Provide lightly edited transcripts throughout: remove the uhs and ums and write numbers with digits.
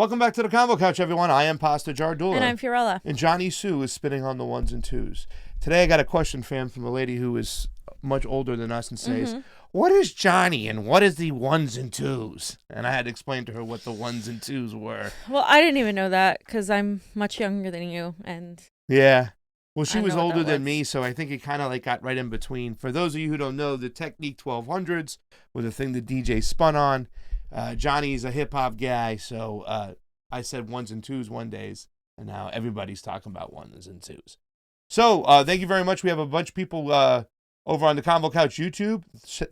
Welcome back to the Convo Couch, everyone. I am Pasta Jardula. And I'm Fiorella. And Jonny Sue is spinning on the ones and twos. Today I got a question, fam, from a lady who is much older than us and says, what is Johnny and what is the ones and twos? And I had to explain to her what the ones and twos were. Well, I didn't even know that because I'm much younger than you. And yeah. Well, she I was know what older that than was. me, so I think it kind of got right in between. For those of you who don't know, the Technique 1200s was a thing the DJ spun on. Johnny's a hip-hop guy, so I said ones and twos one days, and now everybody's talking about ones and twos. So thank you very much. We have a bunch of people over on the Convo Couch YouTube.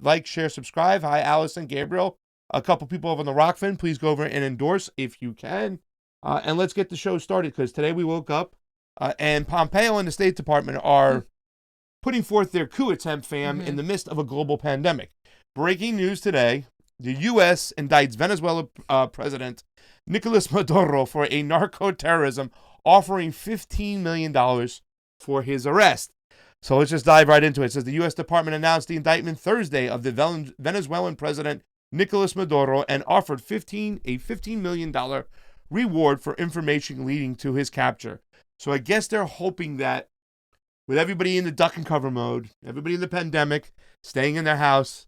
Like, share, subscribe. Hi, Allison, Gabriel. A couple people over on the ROKFIN. Please go over and endorse if you can. And let's get the show started, because today we woke up and Pompeo and the State Department are putting forth their coup attempt, fam, in the midst of a global pandemic. Breaking news today. The U.S. indicts Venezuela President Nicolas Maduro for a narco-terrorism, offering $15 million for his arrest. So let's just dive right into it. It says the U.S. Department announced the indictment Thursday of the Venezuelan President Nicolas Maduro and offered a $15 million reward for information leading to his capture. So I guess they're hoping that with everybody in the duck and cover mode, everybody in the pandemic, staying in their house,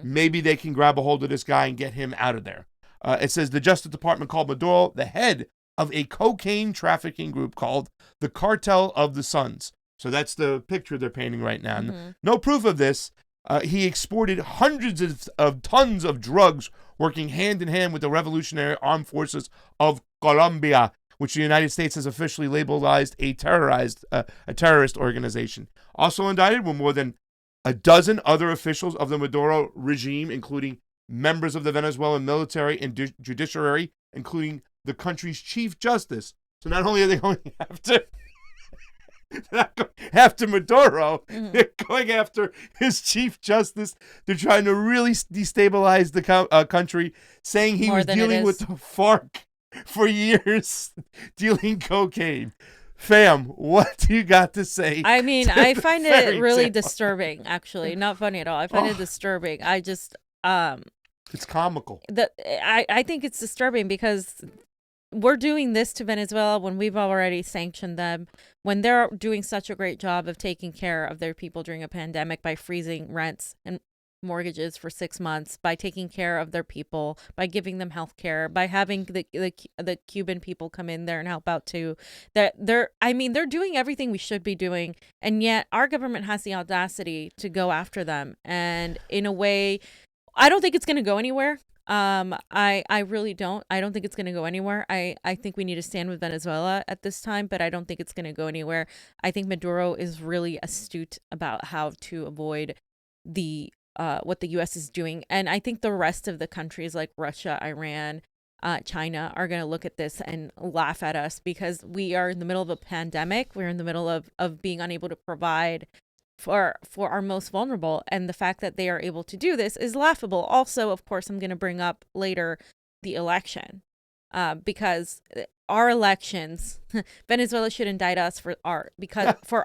maybe they can grab a hold of this guy and get him out of there. It says the Justice Department called Maduro the head of a cocaine trafficking group called the Cartel of the Suns. So that's the picture they're painting right now. No proof of this. He exported hundreds of tons of drugs working hand in hand with the Revolutionary Armed Forces of Colombia, which the United States has officially labeled a terrorist organization. Also indicted were more than a dozen other officials of the Maduro regime, including members of the Venezuelan military and judiciary, including the country's chief justice. So not only are they going after Maduro, they're going after his chief justice. They're trying to really destabilize the country, saying he was dealing with the FARC for years, dealing cocaine. Fam, what do you got to say? I mean, I find it really disturbing, actually. Not funny at all. I find it disturbing. I just... it's comical. I think it's disturbing because we're doing this to Venezuela when we've already sanctioned them, when they're doing such a great job of taking care of their people during a pandemic by freezing rents and mortgages for 6 months, by taking care of their people, by giving them health care, by having the Cuban people come in there and help out too. They're doing everything we should be doing, and yet our government has the audacity to go after them. And in a way, I don't think it's going to go anywhere. I really don't. I don't think it's going to go anywhere. I think we need to stand with Venezuela at this time, but I don't think it's going to go anywhere. I think Maduro is really astute about how to avoid what the U.S. is doing. And I think the rest of the countries like Russia, Iran, China are going to look at this and laugh at us because we are in the middle of a pandemic. We're in the middle of being unable to provide for our most vulnerable. And the fact that they are able to do this is laughable. Also, of course, I'm going to bring up later the election because our elections, Venezuela should indict us for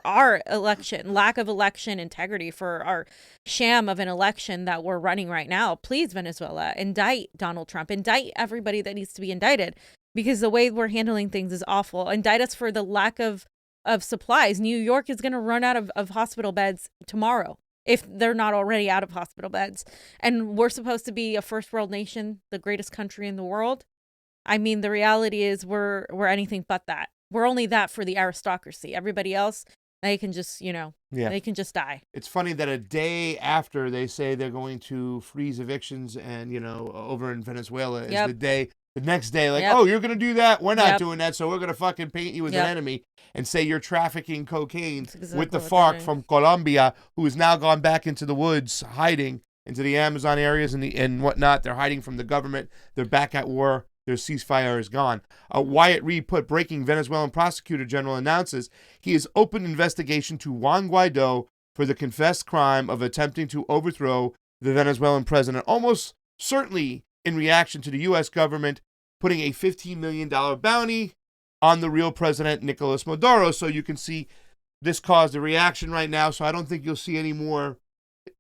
our election, lack of election integrity, for our sham of an election that we're running right now. Please, Venezuela, indict Donald Trump, indict everybody that needs to be indicted, because the way we're handling things is awful. Indict us for the lack of supplies. New York is going to run out of hospital beds tomorrow, if they're not already out of hospital beds. And we're supposed to be a first world nation, the greatest country in the world. I mean, the reality is we're anything but that. We're only that for the aristocracy. Everybody else, they can just, they can just die. It's funny that a day after they say they're going to freeze evictions and, over in Venezuela is the next day, oh, you're going to do that? We're not doing that, so we're going to fucking paint you as an enemy and say you're trafficking cocaine with the FARC from Colombia, who has now gone back into the woods, hiding into the Amazon areas and whatnot. They're hiding from the government. They're back at war. Their ceasefire is gone. Wyatt Reed put, breaking: Venezuelan prosecutor general announces he has opened investigation to Juan Guaido for the confessed crime of attempting to overthrow the Venezuelan president, almost certainly in reaction to the U.S. government putting a $15 million bounty on the real president, Nicolas Maduro. So you can see this caused a reaction right now. So I don't think you'll see any more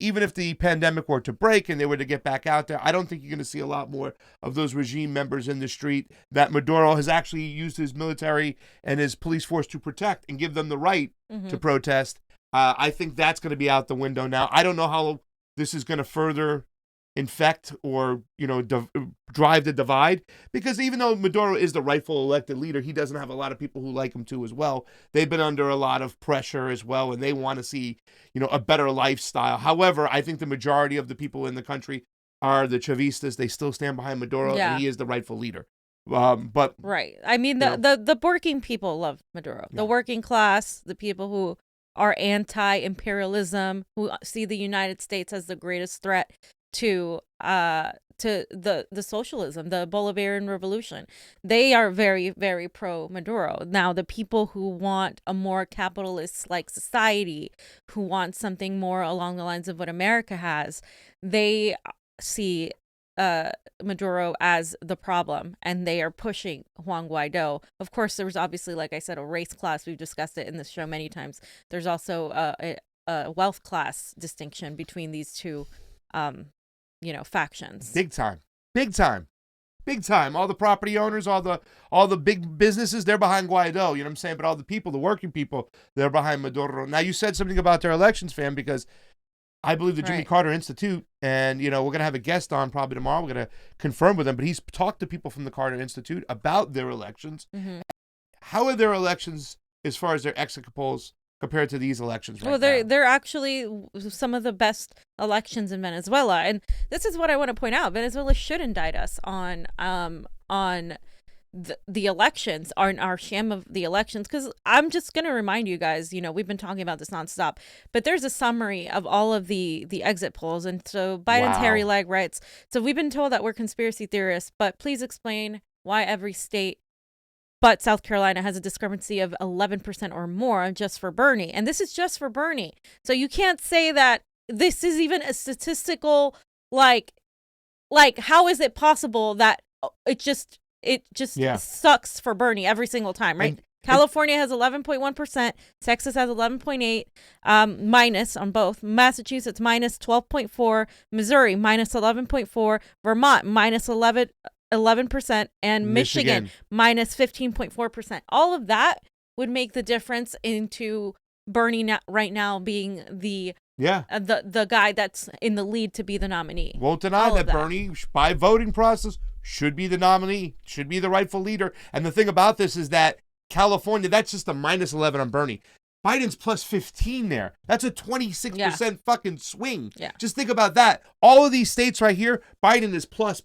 even if the pandemic were to break and they were to get back out there, I don't think you're going to see a lot more of those regime members in the street that Maduro has actually used his military and his police force to protect and give them the right to protest. I think that's going to be out the window now. I don't know how this is going to further infect or, drive the divide, because even though Maduro is the rightful elected leader, he doesn't have a lot of people who like him too as well. They've been under a lot of pressure as well, and they want to see, a better lifestyle. However, I think the majority of the people in the country are the Chavistas. They still stand behind Maduro, and he is the rightful leader. But right. I mean, the working people love Maduro. The working class, the people who are anti-imperialism, who see the United States as the greatest threat to the socialism, the Bolivarian Revolution. They are very, very pro Maduro. Now, the people who want a more capitalist-like society, who want something more along the lines of what America has, they see Maduro as the problem, and they are pushing Juan Guaido. Of course, there was obviously, like I said, a race class. We've discussed it in this show many times. There's also a wealth class distinction between these two factions. Big time. All the property owners, all the big businesses, they're behind Guaido, you know what I'm saying? But all the people, the working people, they're behind Maduro. Now, you said something about their elections, fam, because I believe the Jimmy Carter Institute, and, we're going to have a guest on probably tomorrow. We're going to confirm with him, but he's talked to people from the Carter Institute about their elections. How are their elections as far as their exit polls compared to these elections right now? They're actually some of the best elections in Venezuela. And this is what I want to point out. Venezuela should indict us on the elections, on our sham of the elections, because I'm just going to remind you guys, we've been talking about this nonstop, but there's a summary of all of the exit polls. And so Biden's hairy leg writes, so we've been told that we're conspiracy theorists, but please explain why every state but South Carolina has a discrepancy of 11% or more just for Bernie. And this is just for Bernie. So you can't say that this is even a statistical, like how is it possible that it just sucks for Bernie every single time, right? California has 11.1%, Texas has 11.8, minus on both. Massachusetts minus 12.4, Missouri minus 11.4, Vermont minus 11%, and Michigan minus 15.4%. All of that would make the difference into Bernie right now being the guy that's in the lead to be the nominee. Won't deny that Bernie, by voting process, should be the nominee, should be the rightful leader. And the thing about this is that California, that's just a minus 11 on Bernie. Biden's plus 15 there. That's a 26% fucking swing. Yeah. Just think about that. All of these states right here, Biden is plus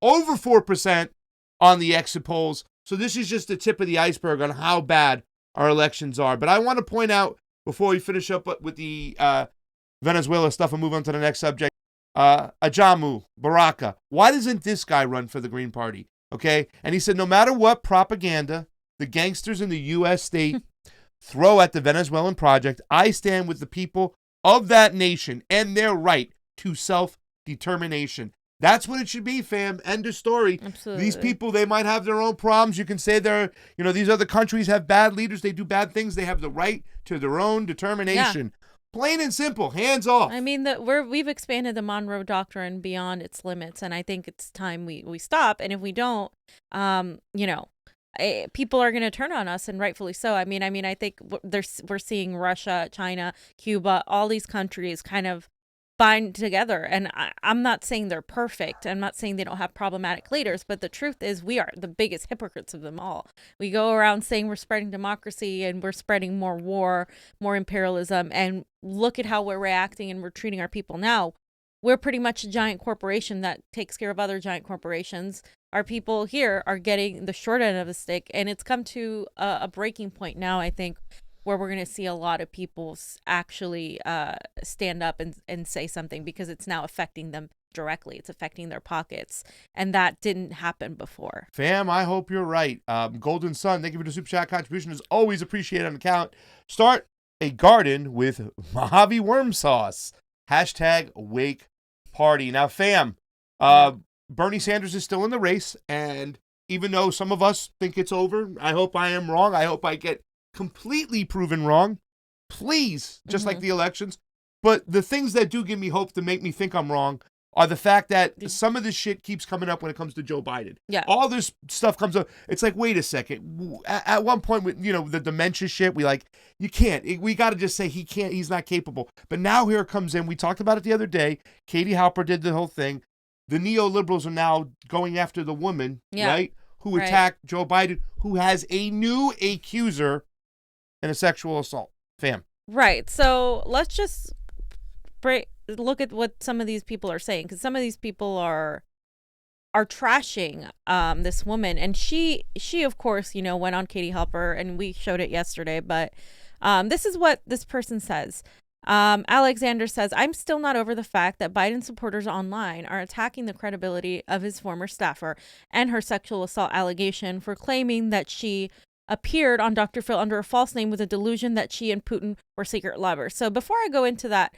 over 4% on the exit polls. So this is just the tip of the iceberg on how bad our elections are. But I want to point out, before we finish up with the Venezuela stuff and move on to the next subject, Ajamu Baraka, why doesn't this guy run for the Green Party? Okay? And he said, no matter what propaganda the gangsters in the U.S. state throw at the Venezuelan project, I stand with the people of that nation and their right to self-determination. That's what it should be, fam. End of story. Absolutely. These people, they might have their own problems. You can say they're, these other countries have bad leaders. They do bad things. They have the right to their own determination. Yeah. Plain and simple. Hands off. I mean, we've expanded the Monroe Doctrine beyond its limits, and I think it's time we stop. And if we don't, people are going to turn on us, and rightfully so. I mean, I think we're seeing Russia, China, Cuba, all these countries kind of bind together. And I'm not saying they're perfect. I'm not saying they don't have problematic leaders, but the truth is we are the biggest hypocrites of them all. We go around saying we're spreading democracy and we're spreading more war, more imperialism, and look at how we're reacting and we're treating our people now. We're pretty much a giant corporation that takes care of other giant corporations. Our people here are getting the short end of the stick, and it's come to a breaking point now, I think, where we're going to see a lot of people actually stand up and say something, because it's now affecting them directly. It's affecting their pockets, and that didn't happen before. Fam, I hope you're right. Golden Sun, thank you for the super chat contribution. Is always appreciated on account. Start a garden with Mojave worm sauce. # wake party. Now, fam, Bernie Sanders is still in the race, and even though some of us think it's over, I hope I am wrong. I hope I get completely proven wrong. Please, just like the elections, But the things that do give me hope to make me think I'm wrong are the fact that some of this shit keeps coming up when it comes to Joe Biden. Yeah. All this stuff comes up. It's like, wait a second. At one point, with the dementia shit, you can't. We got to just say he can't. He's not capable. But now here it comes in. We talked about it the other day. Katie Halper did the whole thing. The neoliberals are now going after the woman, right, who attacked Joe Biden, who has a new accuser in a sexual assault. Fam. Right. So let's just look at what some of these people are saying, because some of these people are trashing this woman, and she of course went on Katie Halper, and we showed it yesterday, but this is what this person says. Alexander says, I'm still not over the fact that Biden supporters online are attacking the credibility of his former staffer and her sexual assault allegation for claiming that she appeared on Dr. Phil under a false name with a delusion that she and Putin were secret lovers. So before I go into that,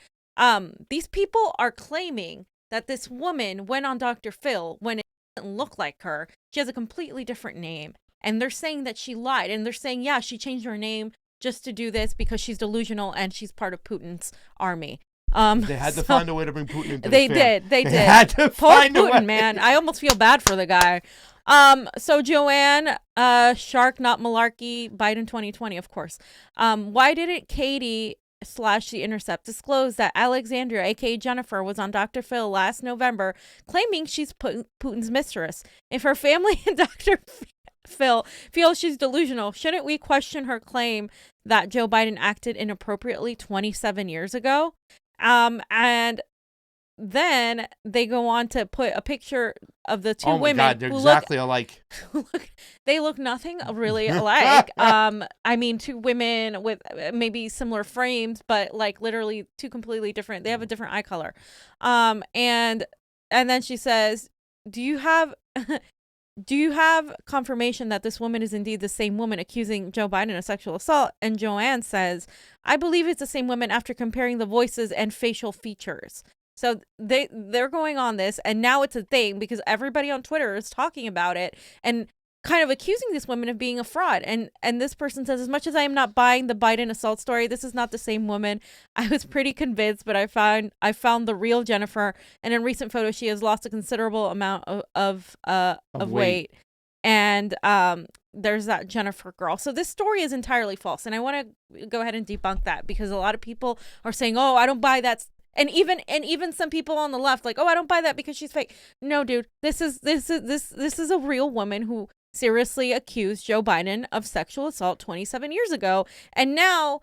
these people are claiming that this woman went on Dr. Phil when it doesn't look like her. She has a completely different name. And they're saying that she lied. And they're saying, yeah, she changed her name just to do this because she's delusional and she's part of Putin's army. They had to find a way to bring Putin into They the did. They had to find Putin, a way. man. I almost feel bad for the guy. So Joanne, Shark, not malarkey, Biden 2020, of course. Why didn't Katie / The Intercept disclose that Alexandria, aka Jennifer, was on Dr. Phil last November, claiming she's Putin's mistress? If her family and Dr. Phil feels she's delusional, shouldn't we question her claim that Joe Biden acted inappropriately 27 years ago? And then they go on to put a picture of the two women. Oh my God, they're exactly alike. They look nothing really alike. I mean, two women with maybe similar frames, but like literally two completely different. They have a different eye color. And then she says, "Do you have confirmation that this woman is indeed the same woman accusing Joe Biden of sexual assault?" And Joanne says, "I believe it's the same woman after comparing the voices and facial features." So they're going on this, and now it's a thing because everybody on Twitter is talking about it and kind of accusing this woman of being a fraud. And this person says, as much as I am not buying the Biden assault story, this is not the same woman. I was pretty convinced, but I found the real Jennifer, and in recent photos, she has lost a considerable amount of weight. And there's that Jennifer girl. So this story is entirely false, and I want to go ahead and debunk that because a lot of people are saying, "Oh, I don't buy that." And even some people on the left, like, "Oh, I don't buy that because she's fake." No, dude, this is a real woman who seriously accused Joe Biden of sexual assault 27 years ago, and now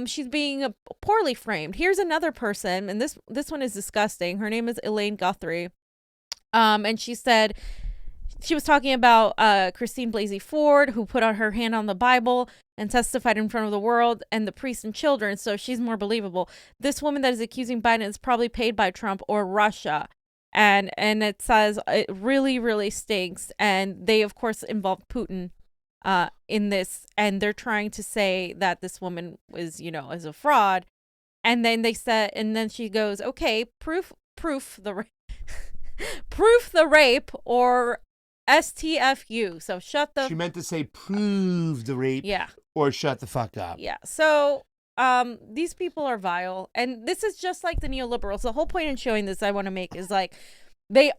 she's being poorly framed. Here's another person, and this one is disgusting. Her name is Elaine Guthrie, and she said she was talking about Christine Blasey Ford, who put on her hand on the Bible and testified in front of the world and the priests and children, so she's more believable. This woman that is accusing Biden is probably paid by Trump or Russia. And it says it really, really stinks. And they, of course, involve Putin in this. And they're trying to say that this woman is, is a fraud. And then they said, and then she goes, okay, proof the rape or STFU. So She meant to say prove the rape. Yeah. Or shut the fuck up. Yeah. So these people are vile, and this is just like the neoliberals. The whole point in showing this I want to make is like they're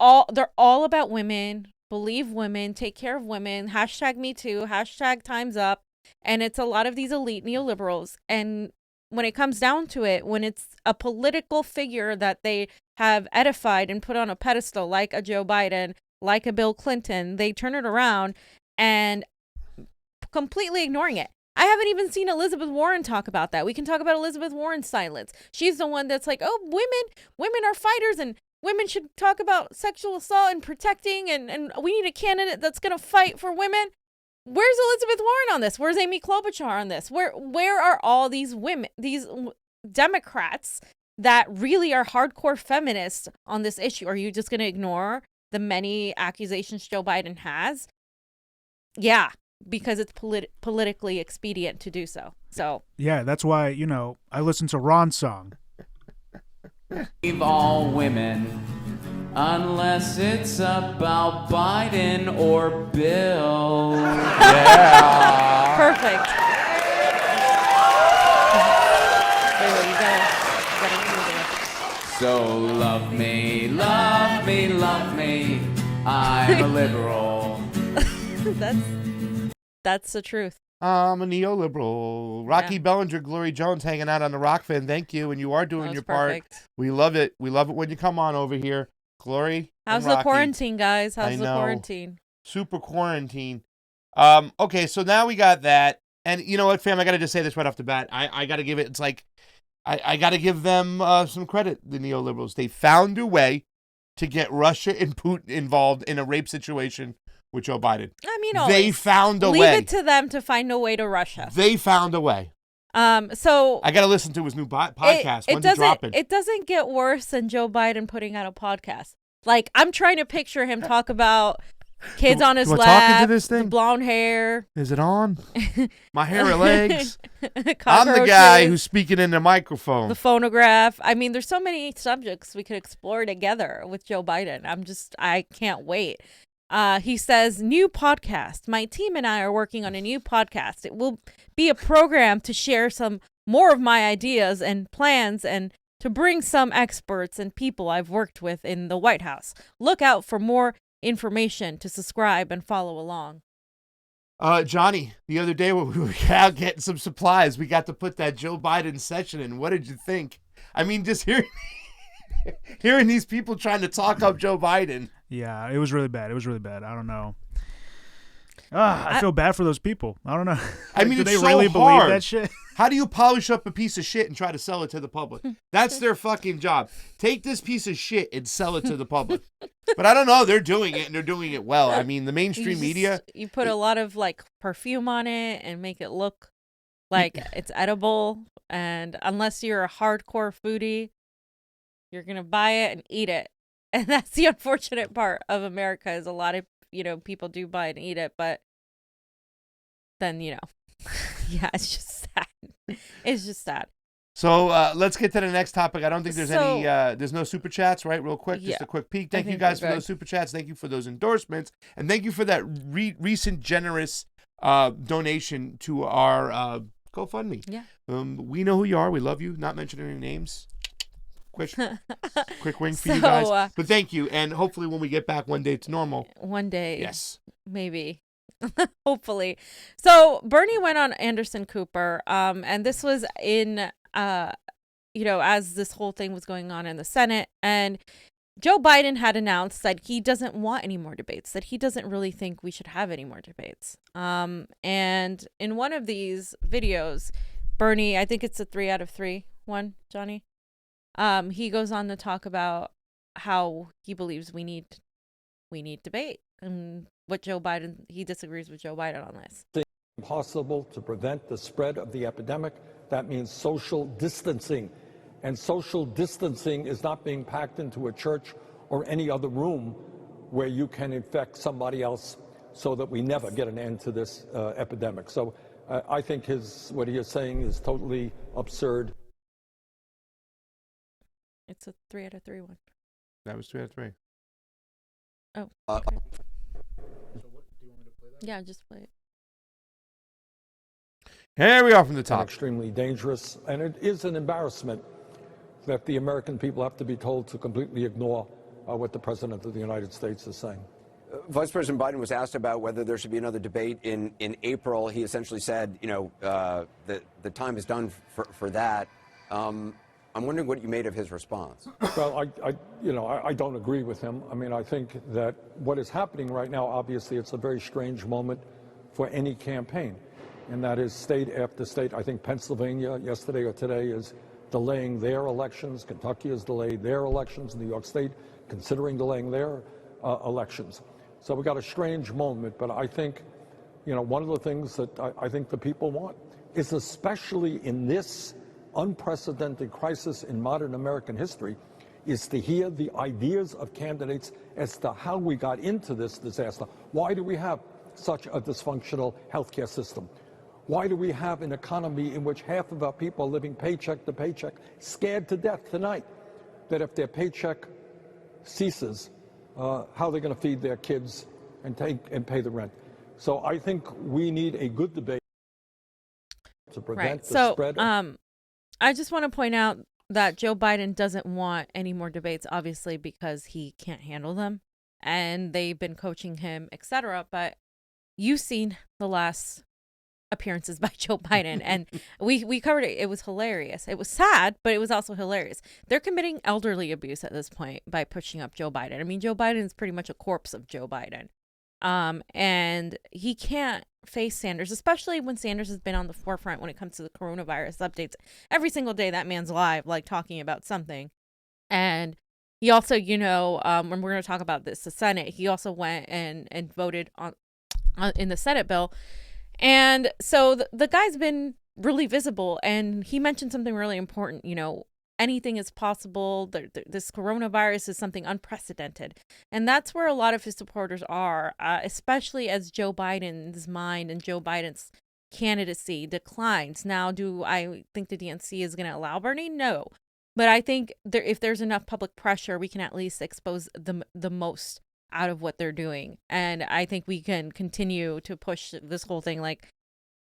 all about women, believe women, take care of women, #MeToo, #Time's Up, and it's a lot of these elite neoliberals. And when it comes down to it, when it's a political figure that they have edified and put on a pedestal, like a Joe Biden, like a Bill Clinton, they turn it around and completely ignoring it. I haven't even seen Elizabeth Warren talk about that. We can talk about Elizabeth Warren's silence. She's the one that's like, oh, women are fighters and women should talk about sexual assault and protecting and we need a candidate that's going to fight for women. Where's Elizabeth Warren on this? Where's Amy Klobuchar on this? Where are all these women, these Democrats that really are hardcore feminists on this issue? Are you just going to ignore the many accusations Joe Biden has? Yeah. Because it's politically expedient to do so. So yeah, that's why I listen to Ron's song. Leave all women, unless it's about Biden or Bill. Yeah. Perfect. Wait, you gotta So love me, love me, love me. I'm a liberal. That's the truth. I'm a neoliberal. Rocky Yeah. Bellinger, Glory Jones hanging out on the ROKFIN. Thank you. And you are doing That was your part. perfect. We love it. We love it when you come on over here. Glory. How's and the Rocky. quarantine, guys? I How's the know. quarantine? Super quarantine. Okay, so now we got that. And you know what, fam? I got to just say this right off the bat. I got to give it, it's like, I got to give them some credit, the neoliberals. They found a way to get Russia and Putin involved in a rape situation with Joe Biden. I mean, They always. found a Leave way. it to them to find a way to Russia. They found a way. So I got to listen to his new podcast. When's it dropping? It doesn't get worse than Joe Biden putting out a podcast. Like, I'm trying to picture him talk about kids on his do I talk into lap, this the thing? blonde hair, Is it on? My hair or legs? I'm the guy cockroaches, who's speaking in the microphone. the phonograph. I mean, there's so many subjects we could explore together with Joe Biden. I can't wait. He says, new podcast. My team and I are working on a new podcast. It will be a program to share some more of my ideas and plans and to bring some experts and people I've worked with in the White House. Look out for more information to subscribe and follow along. Johnny, the other day when we were out getting some supplies, we got to put that Joe Biden session in. What did you think? I mean, just hearing these people trying to talk up Joe Biden. Yeah, it was really bad. I don't know. I feel bad for those people. I don't know. I mean, do it's they so really hard. believe that shit? How do you polish up a piece of shit and try to sell it to the public? That's their fucking job. Take this piece of shit and sell it to the public. But I don't know. They're doing it, and they're doing it well. I mean, the mainstream media. You put a lot of like perfume on it and make it look like it's edible. And unless you're a hardcore foodie, you're going to buy it and eat it. And that's the unfortunate part of America is a lot of, people do buy it and eat it. But then, yeah, it's just sad. It's just sad. So let's get to the next topic. I don't think there's any, there's no super chats, right? Real quick, just Yeah. a quick peek. I Thank you think guys we're for good. those super chats. Thank you for those endorsements. And thank you for that recent generous donation to our GoFundMe. Yeah. We know who you are. We love you. Not mentioning any names. Quick wing for you So, guys. But thank you. And hopefully when we get back one day to normal. One day. Yes. Maybe. Hopefully. So Bernie went on Anderson Cooper. And this was in, as this whole thing was going on in the Senate. And Joe Biden had announced that he doesn't want any more debates, that he doesn't really think we should have any more debates. And in one of these videos, Bernie, I think it's a 3 out of 3 one, Johnny. He goes on to talk about how he believes we need debate and what Joe Biden, he disagrees with Joe Biden on this. Impossible to prevent the spread of the epidemic. That means social distancing. And social distancing is not being packed into a church or any other room where you can infect somebody else so that we never get an end to this epidemic. So I think what he is saying is totally absurd. It's a 3 out of 3 one. That was 3 out of 3. Oh, okay. Yeah, just play it. Here we are from the And top. extremely dangerous. And it is an embarrassment that the American people have to be told to completely ignore what the President of the United States is saying. Vice President Biden was asked about whether there should be another debate in April. He essentially said, the time is done for that. I'm wondering what you made of his response. Well, I don't agree with him. I mean, I think that what is happening right now, obviously, it's a very strange moment for any campaign, and that is state after state. I think Pennsylvania yesterday or today is delaying their elections. Kentucky has delayed their elections. New York State considering delaying their elections. So we got a strange moment, but I think, one of the things that I think the people want is, especially in this unprecedented crisis in modern American history, is to hear the ideas of candidates as to how we got into this disaster. Why do we have such a dysfunctional healthcare system? Why do we have an economy in which half of our people are living paycheck to paycheck, scared to death tonight that if their paycheck ceases, how they're going to feed their kids and pay the rent? So I think we need a good debate to prevent the spread of... I just want to point out that Joe Biden doesn't want any more debates, obviously, because he can't handle them. And they've been coaching him, etc. But you've seen the last appearances by Joe Biden, and we covered it. It was hilarious. It was sad, but it was also hilarious. They're committing elderly abuse at this point by pushing up Joe Biden. I mean, Joe Biden is pretty much a corpse of Joe Biden. And he can't face Sanders, especially when Sanders has been on the forefront when it comes to the coronavirus updates. Every single day that man's live, like talking about something. And he also, when we're going to talk about this, the Senate, he also went and voted on in the Senate bill. And so the guy's been really visible, and he mentioned something really important. Anything is possible. This coronavirus is something unprecedented. And that's where a lot of his supporters are, especially as Joe Biden's mind and Joe Biden's candidacy declines. Now, do I think the DNC is going to allow Bernie? No. But I think if there's enough public pressure, we can at least expose the most out of what they're doing. And I think we can continue to push this whole thing like,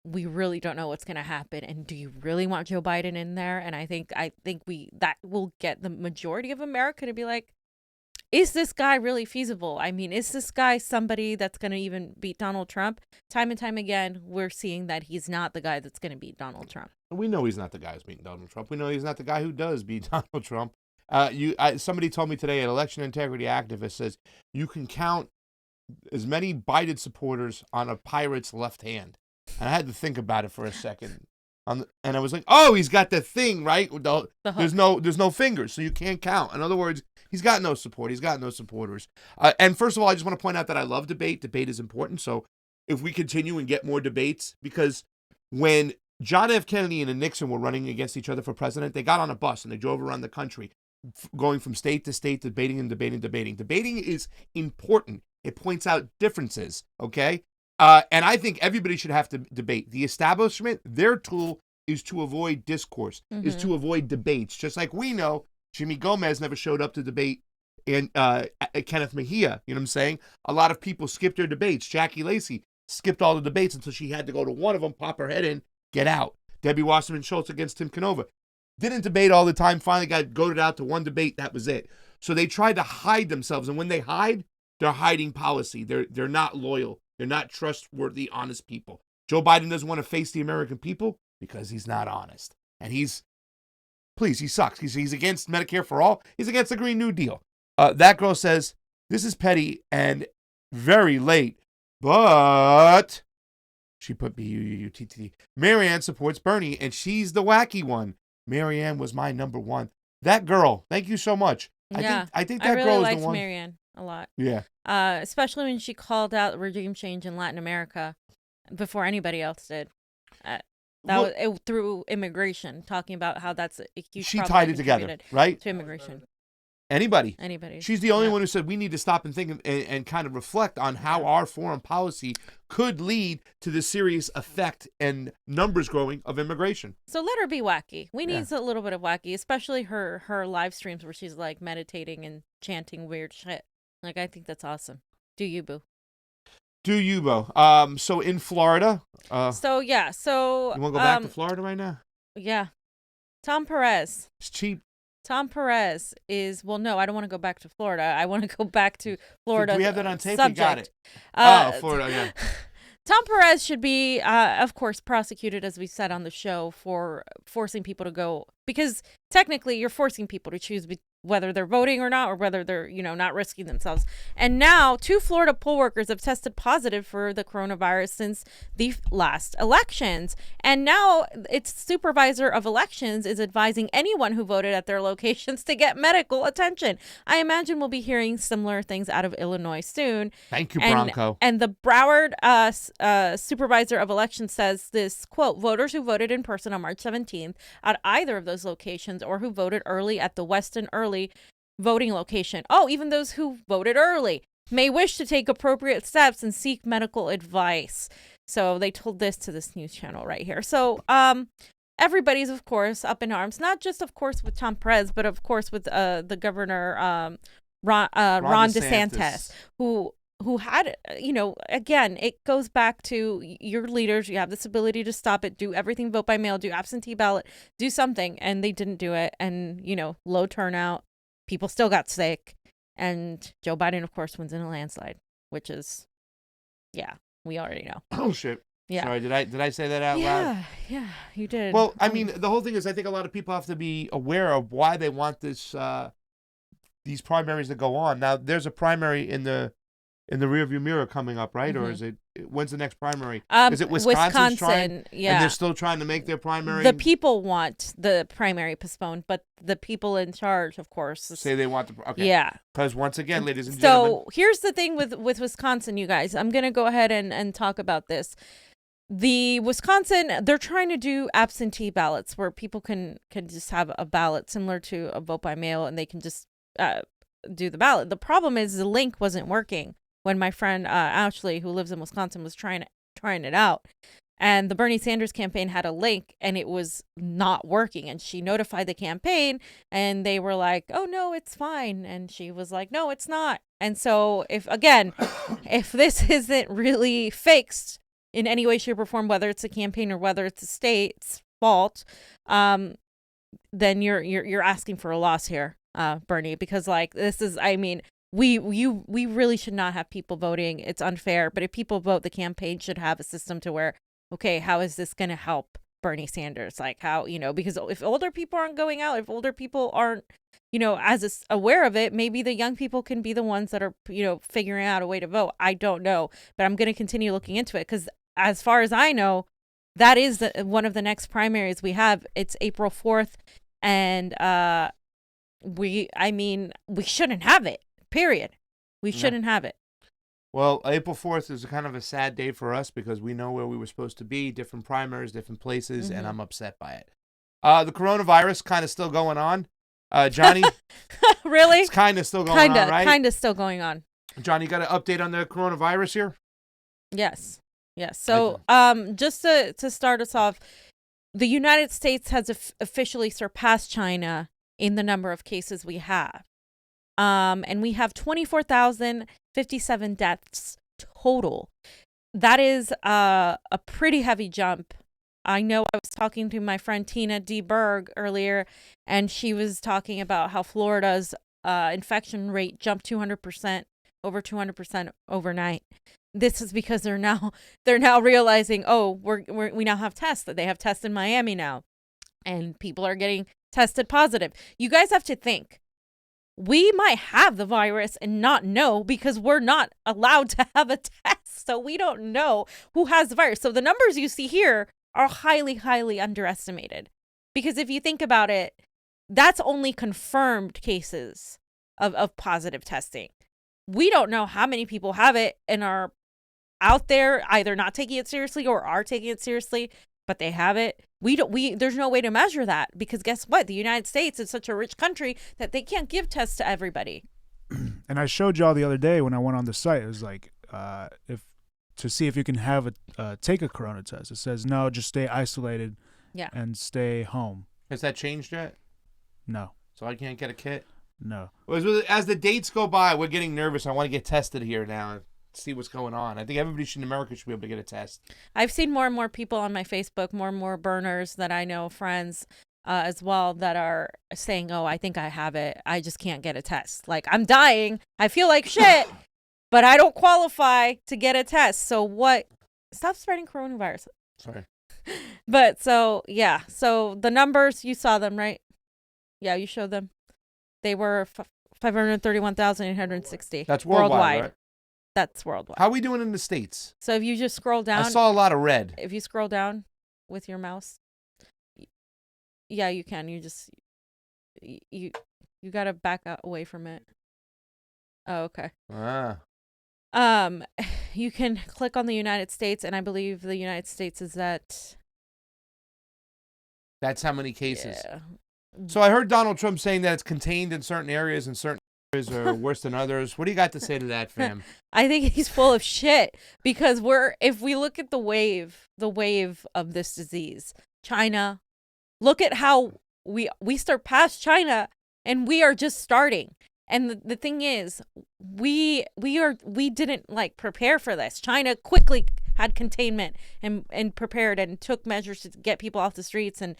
we really don't know what's going to happen, and do you really want Joe Biden in there? And I think that will get the majority of America to be like, is this guy really feasible? I mean, is this guy somebody that's going to even beat Donald Trump? Time and time again, we're seeing that he's not the guy that's going to beat Donald Trump. We know he's not the guy who's beating Donald Trump. We know he's not the guy who does beat Donald Trump. Somebody told me today, an election integrity activist says you can count as many Biden supporters on a pirate's left hand. And I had to think about it for a second. And I was like, oh, he's got the thing, right? There's no fingers, so you can't count. In other words, he's got no support. He's got no supporters. And first of all, I just want to point out that I love debate. Debate is important. So if we continue and get more debates, because when John F. Kennedy and Nixon were running against each other for president, they got on a bus and they drove around the country, going from state to state, debating and debating. Debating is important. It points out differences, okay? And I think everybody should have to debate. The establishment, their tool is to avoid discourse, is to avoid debates. Just like we know Jimmy Gomez never showed up to debate and Kenneth Mejia. You know what I'm saying? A lot of people skipped their debates. Jackie Lacey skipped all the debates until she had to go to one of them, pop her head in, get out. Debbie Wasserman Schultz against Tim Canova. Didn't debate all the time, finally got goaded out to one debate. That was it. So they tried to hide themselves. And when they hide, they're hiding policy. They're not loyal. They're not trustworthy, honest people. Joe Biden doesn't want to face the American people because he's not honest. And he sucks. He's against Medicare for all. He's against the Green New Deal. That girl says, this is petty and very late, but she put B-U-U-T-T. Marianne supports Bernie, and she's the wacky one. Marianne was my number one. That girl, thank you so much. I think that really girl is liked the one. Marianne a lot. Yeah. Especially when she called out regime change in Latin America before anybody else did. Was through immigration, talking about how that's a huge she problem. tied it together, right? To immigration. Anybody. She's the only Yeah. one who said we need to stop and think and kind of reflect on how our foreign policy could lead to the serious effect and numbers growing of immigration. So let her be wacky. We need a little bit of wacky, especially her live streams where she's like meditating and chanting weird shit. Like, I think that's awesome. Do you, boo? Do you, Bo? So in Florida. You want to go back to Florida right now? Yeah. Tom Perez. It's cheap. Tom Perez is, well, no, I don't want to go back to Florida. I want to go back to Florida. Do we have that on tape? Subject. We got it. Florida, yeah. Tom Perez should be, of course, prosecuted, as we said on the show, for forcing people to go, because technically you're forcing people to choose whether they're voting or not, or whether they're, not risking themselves. And now 2 Florida poll workers have tested positive for the coronavirus since the last elections. And now its supervisor of elections is advising anyone who voted at their locations to get medical attention. I imagine we'll be hearing similar things out of Illinois soon. Thank you, Bronco. And the Broward supervisor of elections says this, quote, voters who voted in person on March 17th at either of those locations or who voted early at the Weston early voting location. Oh, even those who voted early may wish to take appropriate steps and seek medical advice. So they told this to this news channel right here. So everybody's, of course, up in arms, not just, of course, with Tom Perez, but, of course, with the governor, Ron DeSantis, who who had, again, it goes back to your leaders. You have this ability to stop it, do everything, vote by mail, do absentee ballot, do something. And they didn't do it. And, low turnout, people still got sick. And Joe Biden, of course, wins in a landslide, which is, we already know. Oh, shit. Yeah. Sorry, did I say that out loud? Yeah, you did. Well, I mean, the whole thing is I think a lot of people have to be aware of why they want this these primaries to go on. Now, there's a primary in the rearview mirror coming up, right? Or is it, when's the next primary? Is it Wisconsin? Yeah. And they're still trying to make their primary? The people want the primary postponed, but the people in charge, of course. Say they want the, okay. Yeah. Because once again, ladies and gentlemen. So here's the thing with Wisconsin, you guys. I'm going to go ahead and talk about this. The Wisconsin, they're trying to do absentee ballots where people can just have a ballot similar to a vote by mail, and they can just do the ballot. The problem is the link wasn't working when my friend Ashley, who lives in Wisconsin, was trying it out. And the Bernie Sanders campaign had a link and it was not working. And she notified the campaign and they were like, oh, no, it's fine. And she was like, no, it's not. And so if this isn't really fixed in any way, shape or form, whether it's a campaign or whether it's a state's fault, then you're asking for a loss here, Bernie, because this is, we really should not have people voting. It's unfair. But if people vote, the campaign should have a system to where, okay, how is this going to help Bernie Sanders? How, because if older people aren't going out, if older people aren't, as aware of it, maybe the young people can be the ones that are, figuring out a way to vote. I don't know, but I'm going to continue looking into it because as far as I know, that is one of the next primaries we have. It's April 4th. And we shouldn't have it, period. We shouldn't have it. Well, April 4th is kind of a sad day for us because we know where we were supposed to be, different primaries, different places, and I'm upset by it. The coronavirus kind of still going on. Johnny? Really? It's kind of still going on, right? Kind of still going on. Johnny, you got an update on the coronavirus here? Yes. So just to start us off, the United States has officially surpassed China in the number of cases we have. And we have 24,057 deaths total. That is a pretty heavy jump. I know I was talking to my friend Tina D. Berg earlier, and she was talking about how Florida's infection rate jumped 200%, over 200% overnight. This is because they're now realizing, oh, we now have tests. That they have tests in Miami now, and people are getting tested positive. You guys have to think. We might have the virus and not know because we're not allowed to have a test. So we don't know who has the virus. So the numbers you see here are highly, highly underestimated. Because if you think about it, that's only confirmed cases of positive testing. We don't know how many people have it and are out there either not taking it seriously or are taking it seriously, but they have it. There's no way to measure that because guess what? The United States is such a rich country that they can't give tests to everybody. And I showed y'all the other day when I went on the site, it was like, to see if you can take a corona test. It says, no, just stay isolated and stay home. Has that changed yet? No. So I can't get a kit? No. As the dates go by, we're getting nervous. I want to get tested here now and see what's going on. I think everybody in America should be able to get a test. I've seen more and more people on my Facebook, more and more burners that I know, friends as well, that are saying, oh, I think I have it. I just can't get a test. Like, I'm dying. I feel like shit, but I don't qualify to get a test. So what? Stop spreading coronavirus. Sorry. But so the numbers, you saw them, right? Yeah, you showed them. They were 531,860. That's worldwide, right? That's worldwide. How are we doing in the States? So if you just scroll down. I saw a lot of red. If you scroll down with your mouse. Yeah, you can. You just, you got to back away from it. Oh, okay. You can click on the United States, and I believe the United States is at. That's how many cases. Yeah. So I heard Donald Trump saying that it's contained in certain areas and certain areas are worse than others. What do you got to say to that, fam? I think he's full of shit because if we look at the wave of this disease, China, look at how we surpassed China and we are just starting. And the thing is, we didn't like prepare for this. China quickly had containment and prepared and took measures to get people off the streets and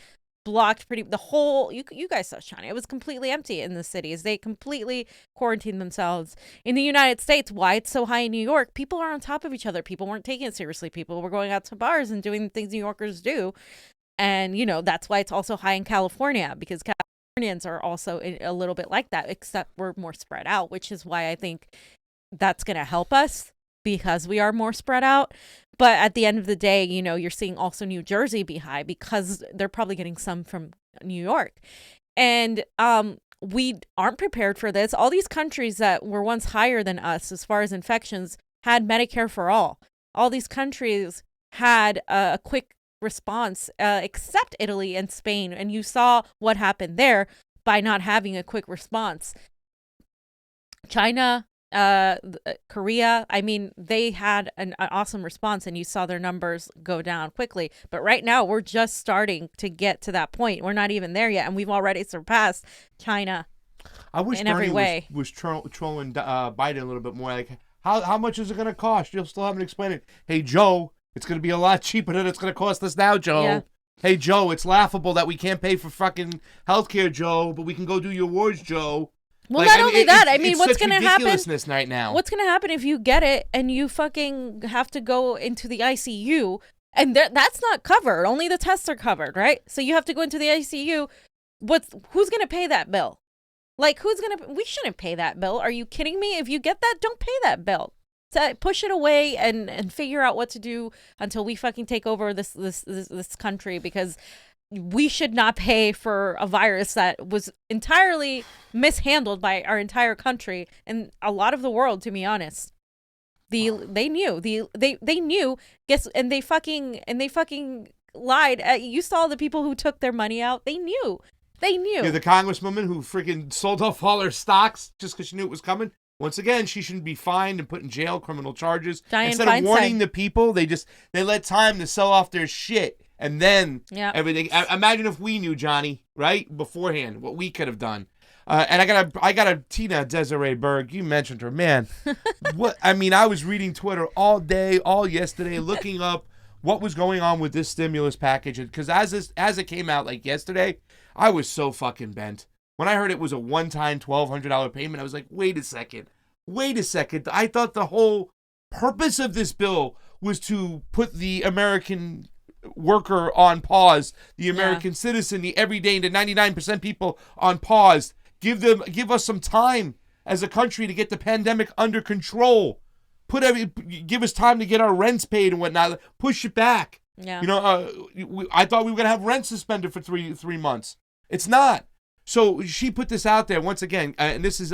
blocked the whole, you guys saw China. It was completely empty in the cities. They completely quarantined themselves. In the United States, why it's so high in New York, people are on top of each other. People weren't taking it seriously. People were going out to bars and doing the things New Yorkers do. And, you know, that's why it's also high in California, because Californians are also a little bit like that, except we're more spread out, which is why I think that's going to help us because we are more spread out. But at the end of the day, you know, you're seeing also New Jersey be high because they're probably getting some from New York. And we aren't prepared for this. All these countries that were once higher than us as far as infections had Medicare for all. All these countries had a quick response, except Italy and Spain. And you saw what happened there by not having a quick response. China, Korea, I mean, they had an awesome response and you saw their numbers go down quickly. But right now we're just starting to get to that point. We're not even there yet. And we've already surpassed China. I wish in Bernie every way. was trolling Biden a little bit more. Like, how much is it going to cost? You'll still haven't explained it. Hey, Joe, it's going to be a lot cheaper than it's going to cost us now, Joe. Yeah. Hey, Joe, it's laughable that we can't pay for fucking healthcare, Joe, but we can go do your wars, Joe. Well, not only that, I mean, what's going to happen? Ridiculousness right now. What's going to happen if you get it and you fucking have to go into the ICU and that's not covered? Only the tests are covered, right? So you have to go into the ICU. Who's going to pay that bill? Like, we shouldn't pay that bill. Are you kidding me? If you get that, don't pay that bill. So push it away and figure out what to do until we fucking take over this country, because we should not pay for a virus that was entirely mishandled by our entire country and a lot of the world, to be honest. They knew. They knew. And they fucking lied. You saw the people who took their money out. They knew. Yeah, the congresswoman who freaking sold off all her stocks just because she knew it was coming. Once again, she shouldn't be fined and put in jail, criminal charges. Instead of warning the people, they let time to sell off their shit. And then everything. Imagine if we knew, Johnny, right, beforehand, what we could have done. And I got a Tina Desiree Berg. You mentioned her, man. What I mean, I was reading Twitter all day, all yesterday, looking up what was going on with this stimulus package. Because as it came out like yesterday, I was so fucking bent. When I heard it was a one-time $1,200 payment, I was like, wait a second. I thought the whole purpose of this bill was to put the American worker on pause, the American citizen, the everyday, the 99% people on pause. Give us some time as a country to get the pandemic under control. Give us time to get our rents paid and whatnot. Push it back. Yeah. You know, I thought we were gonna have rent suspended for three months. It's not. So she put this out there once again, and this is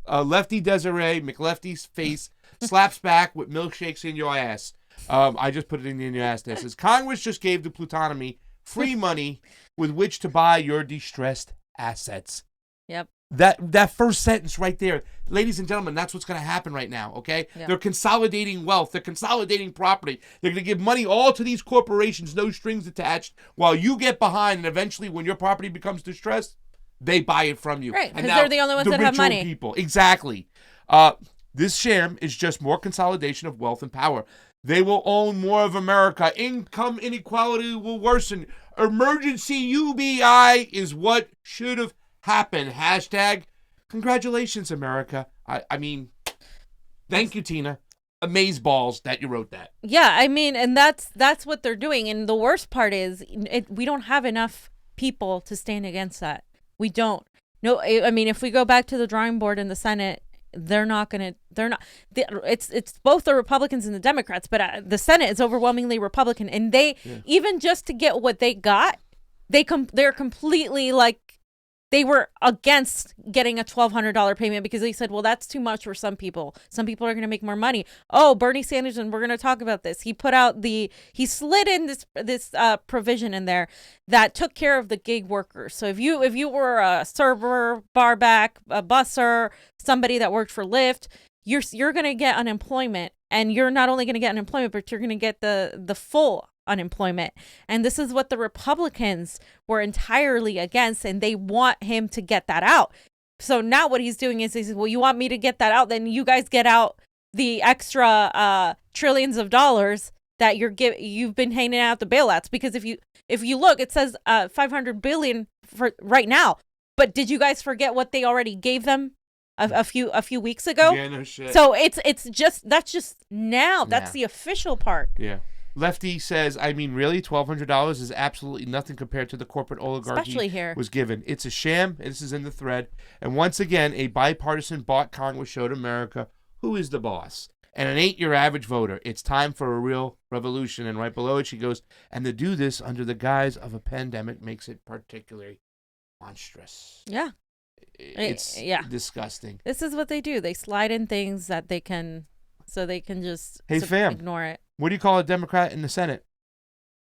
Lefty Desiree McLefty's face slaps back with milkshakes in your ass. I just put it in your ass. There says Congress just gave the Plutonomy free money with which to buy your distressed assets. Yep. That first sentence right there, ladies and gentlemen, that's what's going to happen right now. Okay, They're consolidating wealth, they're consolidating property. They're going to give money all to these corporations, no strings attached, while you get behind, and eventually, when your property becomes distressed, they buy it from you. Right, because they're the only ones that have money. People, exactly. This sham is just more consolidation of wealth and power. They will own more of America. Income inequality will worsen. Emergency UBI is what should have happened. Hashtag congratulations, America. I mean, thank you, Tina. Amazeballs that you wrote that. Yeah, I mean, and that's what they're doing. And the worst part is we don't have enough people to stand against that. We don't. No, I mean, if we go back to the drawing board in the Senate, it's both the Republicans and the Democrats, but the Senate is overwhelmingly Republican, and they even just to get what they got, they're completely like, they were against getting a $1,200 payment because they said, well, that's too much for some people. Some people are going to make more money. Oh, Bernie Sanders, and we're going to talk about this. He slid in this provision in there that took care of the gig workers. So if you were a server, barback, a busser, somebody that worked for Lyft, you're going to get unemployment, and you're not only going to get unemployment, but you're going to get the full unemployment. And this is what the Republicans were entirely against, and they want him to get that out. So now what he's doing is he says, well, you want me to get that out? Then you guys get out the extra trillions of dollars that you've been handing out the bailouts. Because if you look, it says 500 billion for right now. But did you guys forget what they already gave them a few weeks ago? Yeah, no shit. So that's just now. That's the official part. Yeah. Lefty says, I mean, really, $1,200 is absolutely nothing compared to the corporate oligarchy Especially here. was given. It's a sham. This is in the thread. And once again, a bipartisan bought Congress showed America who is the boss. And it ain't your average voter. It's time for a real revolution. And right below it, she goes, and to do this under the guise of a pandemic makes it particularly monstrous. Yeah. It's disgusting. This is what they do. They slide in things that they can just fam, ignore it. What do you call a Democrat in the Senate?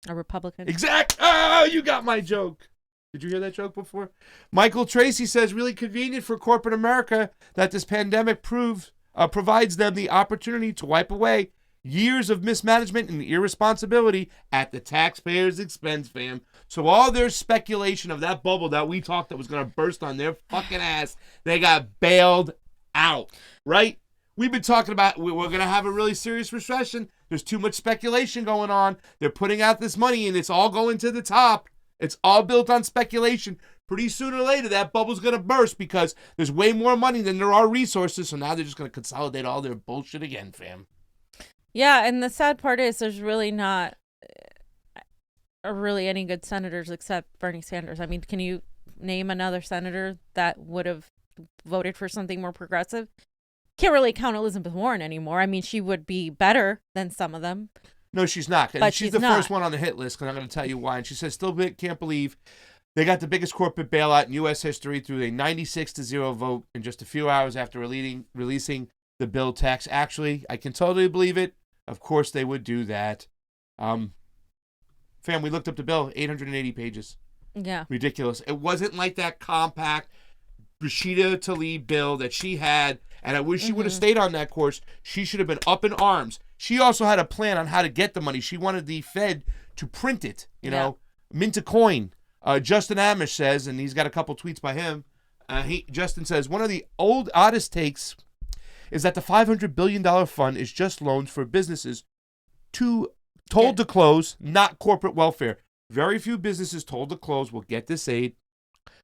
A Republican. Exact. Oh, you got my joke. Did you hear that joke before? Michael Tracy says, really convenient for corporate America that this pandemic provides them the opportunity to wipe away years of mismanagement and irresponsibility at the taxpayers' expense, fam. So all their speculation of that bubble that we talked that was going to burst on their fucking ass, they got bailed out, right? We've been talking about we're going to have a really serious recession. There's too much speculation going on. They're putting out this money and it's all going to the top. It's all built on speculation. Pretty sooner or later, that bubble's going to burst because there's way more money than there are resources. So now they're just going to consolidate all their bullshit again, fam. Yeah, and the sad part is there's really not really any good senators except Bernie Sanders. I mean, can you name another senator that would have voted for something more progressive? Can't really count Elizabeth Warren anymore. I mean, she would be better than some of them. No, she's not. But she's the first one on the hit list, and I'm going to tell you why. And she says, still can't believe they got the biggest corporate bailout in U.S. history through a 96-0 vote in just a few hours after releasing the bill text. Actually, I can totally believe it. Of course they would do that. Fam, we looked up the bill, 880 pages. Yeah. Ridiculous. It wasn't like that compact Rashida Tlaib bill that she had, and I wish she would have stayed on that course. She should have been up in arms. She also had a plan on how to get the money. She wanted the Fed to print it, mint a coin. Justin Amish says, and he's got a couple tweets by him, Justin says, one of the oddest takes is that the $500 billion fund is just loans for businesses told to close, not corporate welfare. Very few businesses told to close will get this aid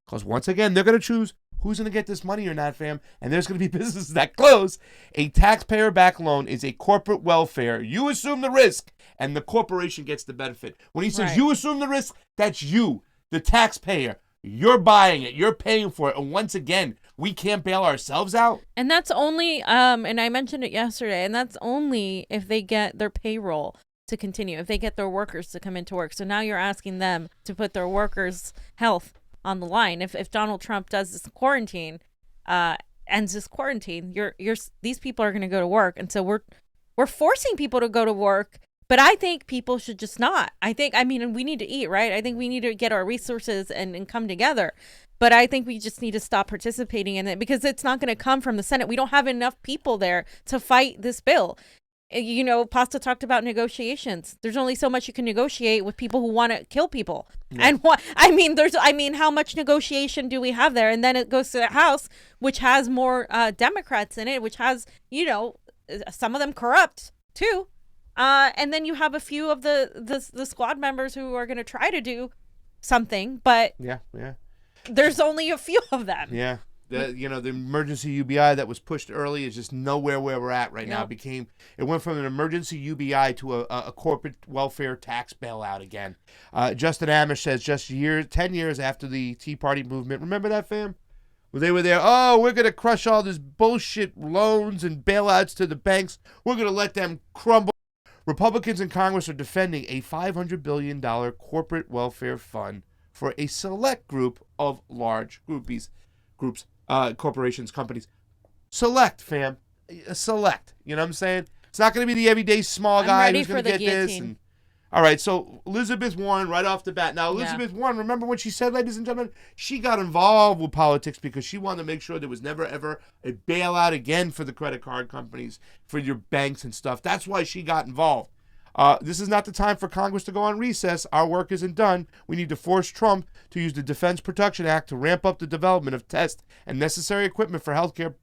because, once again, they're going to choose who's going to get this money or not, fam. And there's going to be businesses that close. A taxpayer-backed loan is a corporate welfare. You assume the risk, and the corporation gets the benefit. When he says you assume the risk, that's you, the taxpayer. You're buying it. You're paying for it. And once again, we can't bail ourselves out. And that's only, and I mentioned it yesterday, and that's only if they get their payroll to continue, if they get their workers to come into work. So now you're asking them to put their workers' health on the line. If Donald Trump does this quarantine, ends this quarantine, these people are going to go to work. And so we're forcing people to go to work. But I think people should just not. We need to eat, right? I think we need to get our resources and come together. But I think we just need to stop participating in it because it's not going to come from the Senate. We don't have enough people there to fight this bill. Pasta talked about negotiations. There's only so much you can negotiate with people who want to kill people. Yeah. And how much negotiation do we have there? And then it goes to the House, which has more Democrats in it, which has, some of them corrupt too. And then you have a few of the squad members who are going to try to do something, but there's only a few of them. Yeah. The emergency UBI that was pushed early is just nowhere where we're at right now. It went from an emergency UBI to a corporate welfare tax bailout again. Justin Amish says 10 years after the Tea Party movement. Remember that, fam? Well, they were there. Oh, we're going to crush all this bullshit loans and bailouts to the banks. We're going to let them crumble. Republicans in Congress are defending a $500 billion corporate welfare fund for a select group of large groups, corporations, companies. Select, fam. Select. You know what I'm saying? It's not going to be the everyday small guy who's going to get this. All right, so Elizabeth Warren right off the bat. Now, Elizabeth Warren, remember what she said, ladies and gentlemen? She got involved with politics because she wanted to make sure there was never, ever a bailout again for the credit card companies, for your banks and stuff. That's why she got involved. This is not the time for Congress to go on recess. Our work isn't done. We need to force Trump to use the Defense Production Act to ramp up the development of tests and necessary equipment for healthcare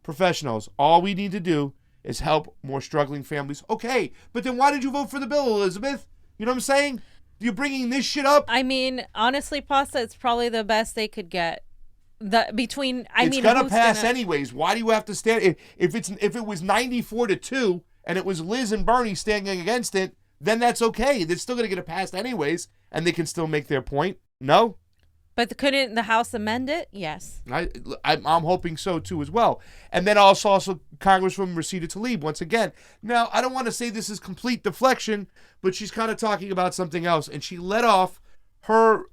professionals. All we need to do is help more struggling families. Okay, but then why did you vote for the bill, Elizabeth? You know what I'm saying? You're bringing this shit up? I mean, honestly, Pasta, it's probably the best they could get. It's gonna pass anyways. Why do you have to stand? If it was 94-2 and it was Liz and Bernie standing against it, then that's okay. They're still gonna get it passed anyways, and they can still make their point. No. But couldn't the House amend it? Yes. I'm hoping so too as well. And then also Congresswoman Rashida Tlaib once again. Now I don't want to say this is complete deflection, but she's kind of talking about something else, and she led off her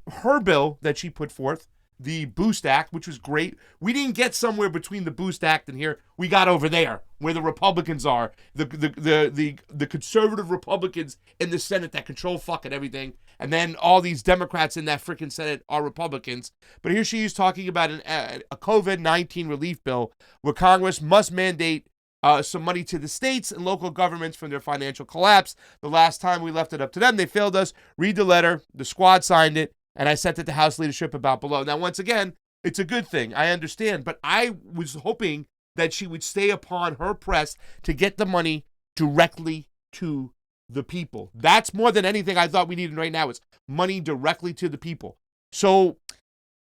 bill that she put forth, the Boost Act, which was great. We didn't get somewhere between the Boost Act and here. We got over there where the Republicans are, the conservative Republicans in the Senate that control fucking everything, and then all these Democrats in that freaking Senate are Republicans. But here she is talking about a COVID-19 relief bill where Congress must mandate some money to the states and local governments from their financial collapse. The last time we left it up to them, they failed us. Read the letter. The squad signed it. And I sent it to House leadership about below. Now, once again, it's a good thing. I understand. But I was hoping that she would stay upon her press to get the money directly to the people. That's more than anything I thought we needed right now is money directly to the people. So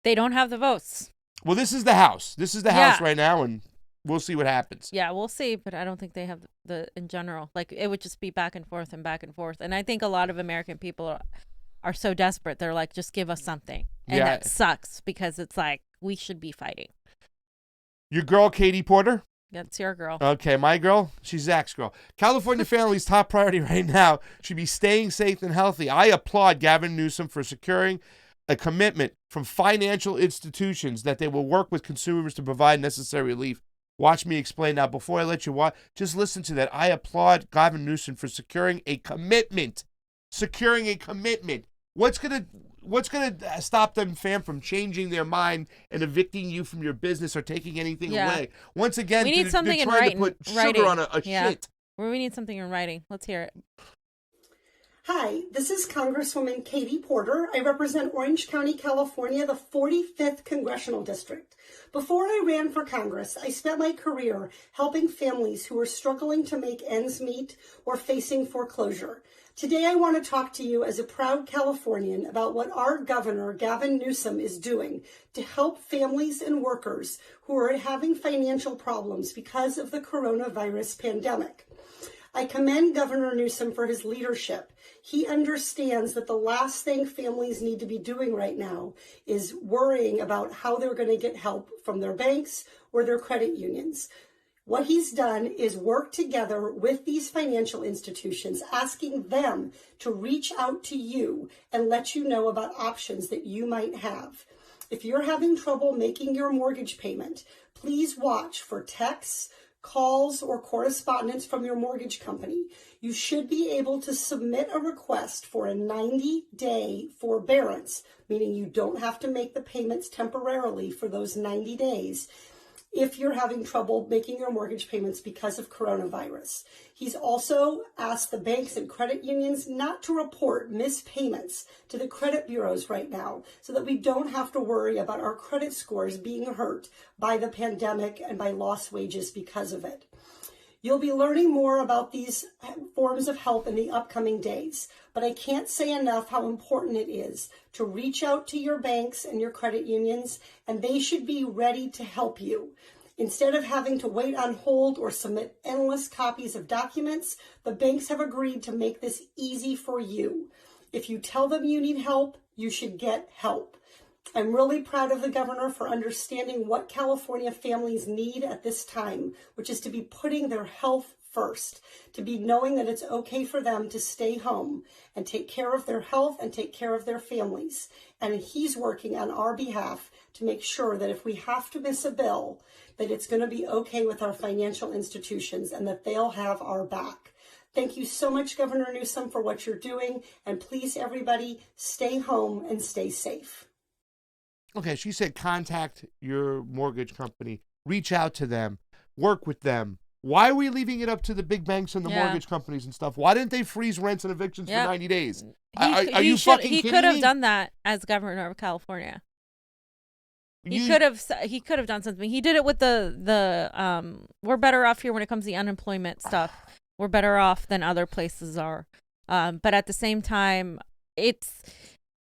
they don't have the votes. Well, this is the House. This is the House right now, and we'll see what happens. Yeah, we'll see. But I don't think they have the in general. Like, it would just be back and forth and back and forth. And I think a lot of American people are so desperate. They're like, just give us something. And that sucks because it's like, we should be fighting. Your girl, Katie Porter? That's your girl. Okay, my girl? She's Zach's girl. California families' top priority right now should be staying safe and healthy. I applaud Gavin Newsom for securing a commitment from financial institutions that they will work with consumers to provide necessary relief. Watch me explain now. Before I let you watch, just listen to that. I applaud Gavin Newsom for securing a commitment. Securing a commitment. What's gonna stop them, fam, from changing their mind and evicting you from your business or taking anything away? Once again, we need something in writing. To put sugar on a shit. Well, we need something in writing. Let's hear it. Hi, this is Congresswoman Katie Porter. I represent Orange County, California, the 45th Congressional District. Before I ran for Congress, I spent my career helping families who were struggling to make ends meet or facing foreclosure. Today, I want to talk to you as a proud Californian about what our governor, Gavin Newsom, is doing to help families and workers who are having financial problems because of the coronavirus pandemic. I commend Governor Newsom for his leadership. He understands that the last thing families need to be doing right now is worrying about how they're going to get help from their banks or their credit unions. What he's done is work together with these financial institutions, asking them to reach out to you and let you know about options that you might have. If you're having trouble making your mortgage payment, please watch for texts, calls, or correspondence from your mortgage company. You should be able to submit a request for a 90-day forbearance, meaning you don't have to make the payments temporarily for those 90 days. If you're having trouble making your mortgage payments because of coronavirus. He's also asked the banks and credit unions not to report missed payments to the credit bureaus right now so that we don't have to worry about our credit scores being hurt by the pandemic and by lost wages because of it. You'll be learning more about these forms of help in the upcoming days, but I can't say enough how important it is to reach out to your banks and your credit unions, and they should be ready to help you. Instead of having to wait on hold or submit endless copies of documents, the banks have agreed to make this easy for you. If you tell them you need help, you should get help. I'm really proud of the governor for understanding what California families need at this time, which is to be putting their health first, to be knowing that it's okay for them to stay home and take care of their health and take care of their families. And he's working on our behalf to make sure that if we have to miss a bill, that it's going to be okay with our financial institutions and that they'll have our back. Thank you so much, Governor Newsom, for what you're doing. And please, everybody, stay home and stay safe. Okay, she said contact your mortgage company, reach out to them, work with them, Why are we leaving it up to the big banks and the mortgage companies and stuff? Why didn't they freeze rents and evictions for 90 days? Are you fucking kidding me? He could have done that as governor of California. He could have done something. He did it with the we're better off here when it comes to the unemployment stuff. We're better off than other places are. But at the same time, it's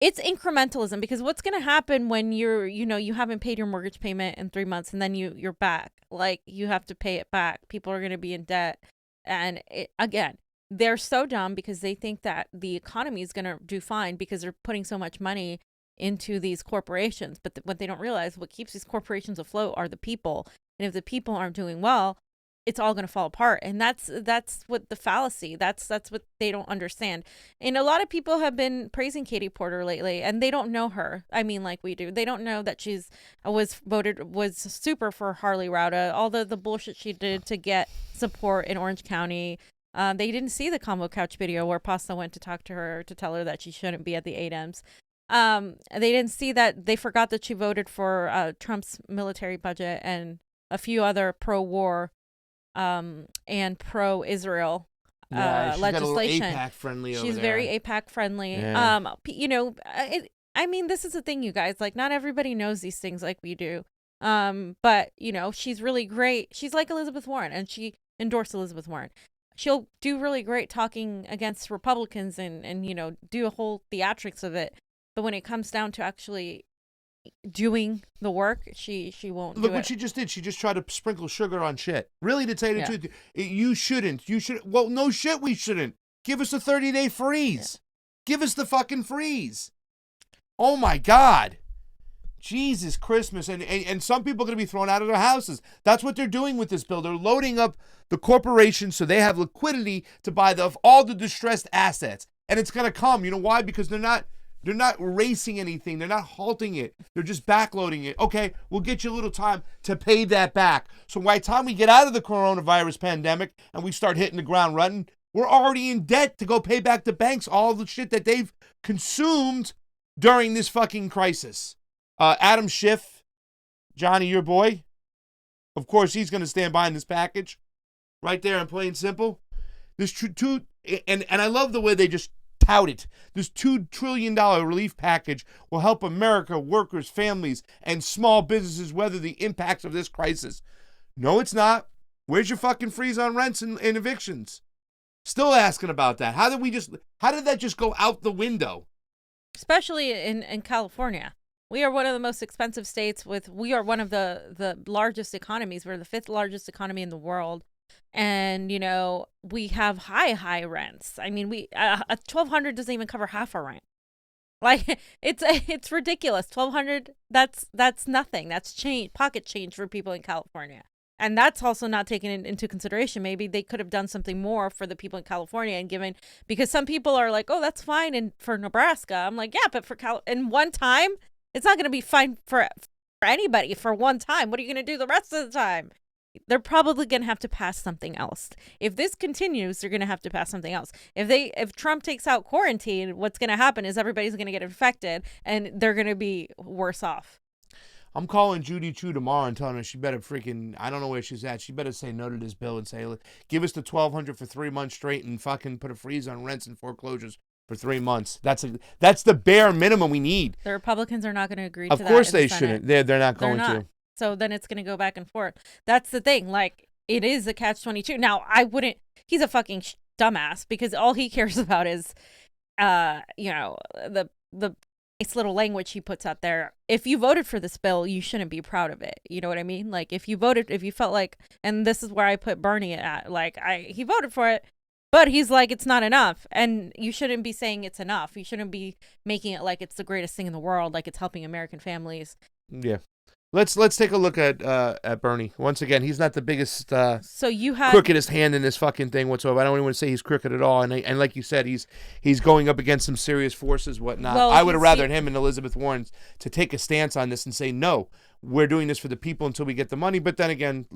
incrementalism, because what's going to happen when you haven't paid your mortgage payment in 3 months and then you're back, like you have to pay it back. People are going to be in debt. And again, they're so dumb because they think that the economy is going to do fine because they're putting so much money into these corporations. But what they don't realize, what keeps these corporations afloat are the people. And if the people aren't doing well, it's all going to fall apart. And that's what the fallacy, that's what they don't understand. And a lot of people have been praising Katie Porter lately, and they don't know her. I mean, like we do. They don't know that she's was super for Harley Rauda, all the bullshit she did to get support in Orange County. They didn't see the Convo Couch video where Pasta went to talk to her to tell her that she shouldn't be at the ADEMs. They didn't see that they forgot that she voted for Trump's military budget and a few other pro-war and pro-Israel legislation. Got a APAC friendly. She's over very there. APAC friendly. Yeah. I mean, this is the thing, you guys. Like, not everybody knows these things like we do. But she's really great. She's like Elizabeth Warren, and she endorsed Elizabeth Warren. She'll do really great talking against Republicans and do a whole theatrics of it. But when it comes down to actually doing the work, she won't Look do what it. she just did. She just tried to sprinkle sugar on shit. Really, to tell you the truth, you shouldn't. Well, no shit, we shouldn't. Give us a 30-day freeze. Give us the fucking freeze. Oh my God. Jesus Christmas. And some people are going to be thrown out of their houses. That's what they're doing with this bill. They're loading up the corporations so they have liquidity to buy all the distressed assets. And it's going to come. You know why? Because they're not racing anything. They're not halting it. They're just backloading it. Okay, we'll get you a little time to pay that back. So by the time we get out of the coronavirus pandemic and we start hitting the ground running, we're already in debt to go pay back the banks all the shit that they've consumed during this fucking crisis. Adam Schiff, Johnny, your boy, of course, he's going to stand behind this package right there in plain simple. This and I love the way they just tout it. This $2 trillion relief package will help America, workers, families, and small businesses weather the impacts of this crisis. No, it's not. Where's your fucking freeze on rents and evictions? Still asking about that. How did that just go out the window? Especially in California. We are one of the most expensive states we are one of the largest economies. We're the 5th largest economy in the world. And, we have high rents. I mean, $1,200 doesn't even cover half our rent. Like, it's ridiculous. $1,200, that's nothing. That's pocket change for people in California. And that's also not taken into consideration. Maybe they could have done something more for the people in California and given, because some people are like, oh, that's fine. And for Nebraska, I'm like, yeah, but in one time, it's not going to be fine for anybody for one time. What are you going to do the rest of the time? They're probably going to have to pass something else. If this continues, they're going to have to pass something else. If Trump takes out quarantine, what's going to happen is everybody's going to get infected and they're going to be worse off. I'm calling Judy Chu tomorrow and telling her she better freaking, I don't know where she's at. She better say no to this bill and say, give us the $1,200 for 3 months straight and fucking put a freeze on rents and foreclosures for 3 months. That's the bare minimum we need. The Republicans are not going to agree to that. Of course they shouldn't. They're not going to. So then it's going to go back and forth. That's the thing. Like, it is a catch-22. Now, he's a fucking dumbass because all he cares about is, the nice little language he puts out there. If you voted for this bill, you shouldn't be proud of it. You know what I mean? Like, if you felt like, and this is where I put Bernie at, like, he voted for it, but he's like, it's not enough. And you shouldn't be saying it's enough. You shouldn't be making it like it's the greatest thing in the world, like it's helping American families. Yeah. Let's take a look at Bernie. Once again, he's not the biggest crookedest hand in this fucking thing whatsoever. I don't even want to say he's crooked at all. And like you said, he's going up against some serious forces, whatnot. Well, I would have rathered him and Elizabeth Warren to take a stance on this and say, no, we're doing this for the people until we get the money. But then again,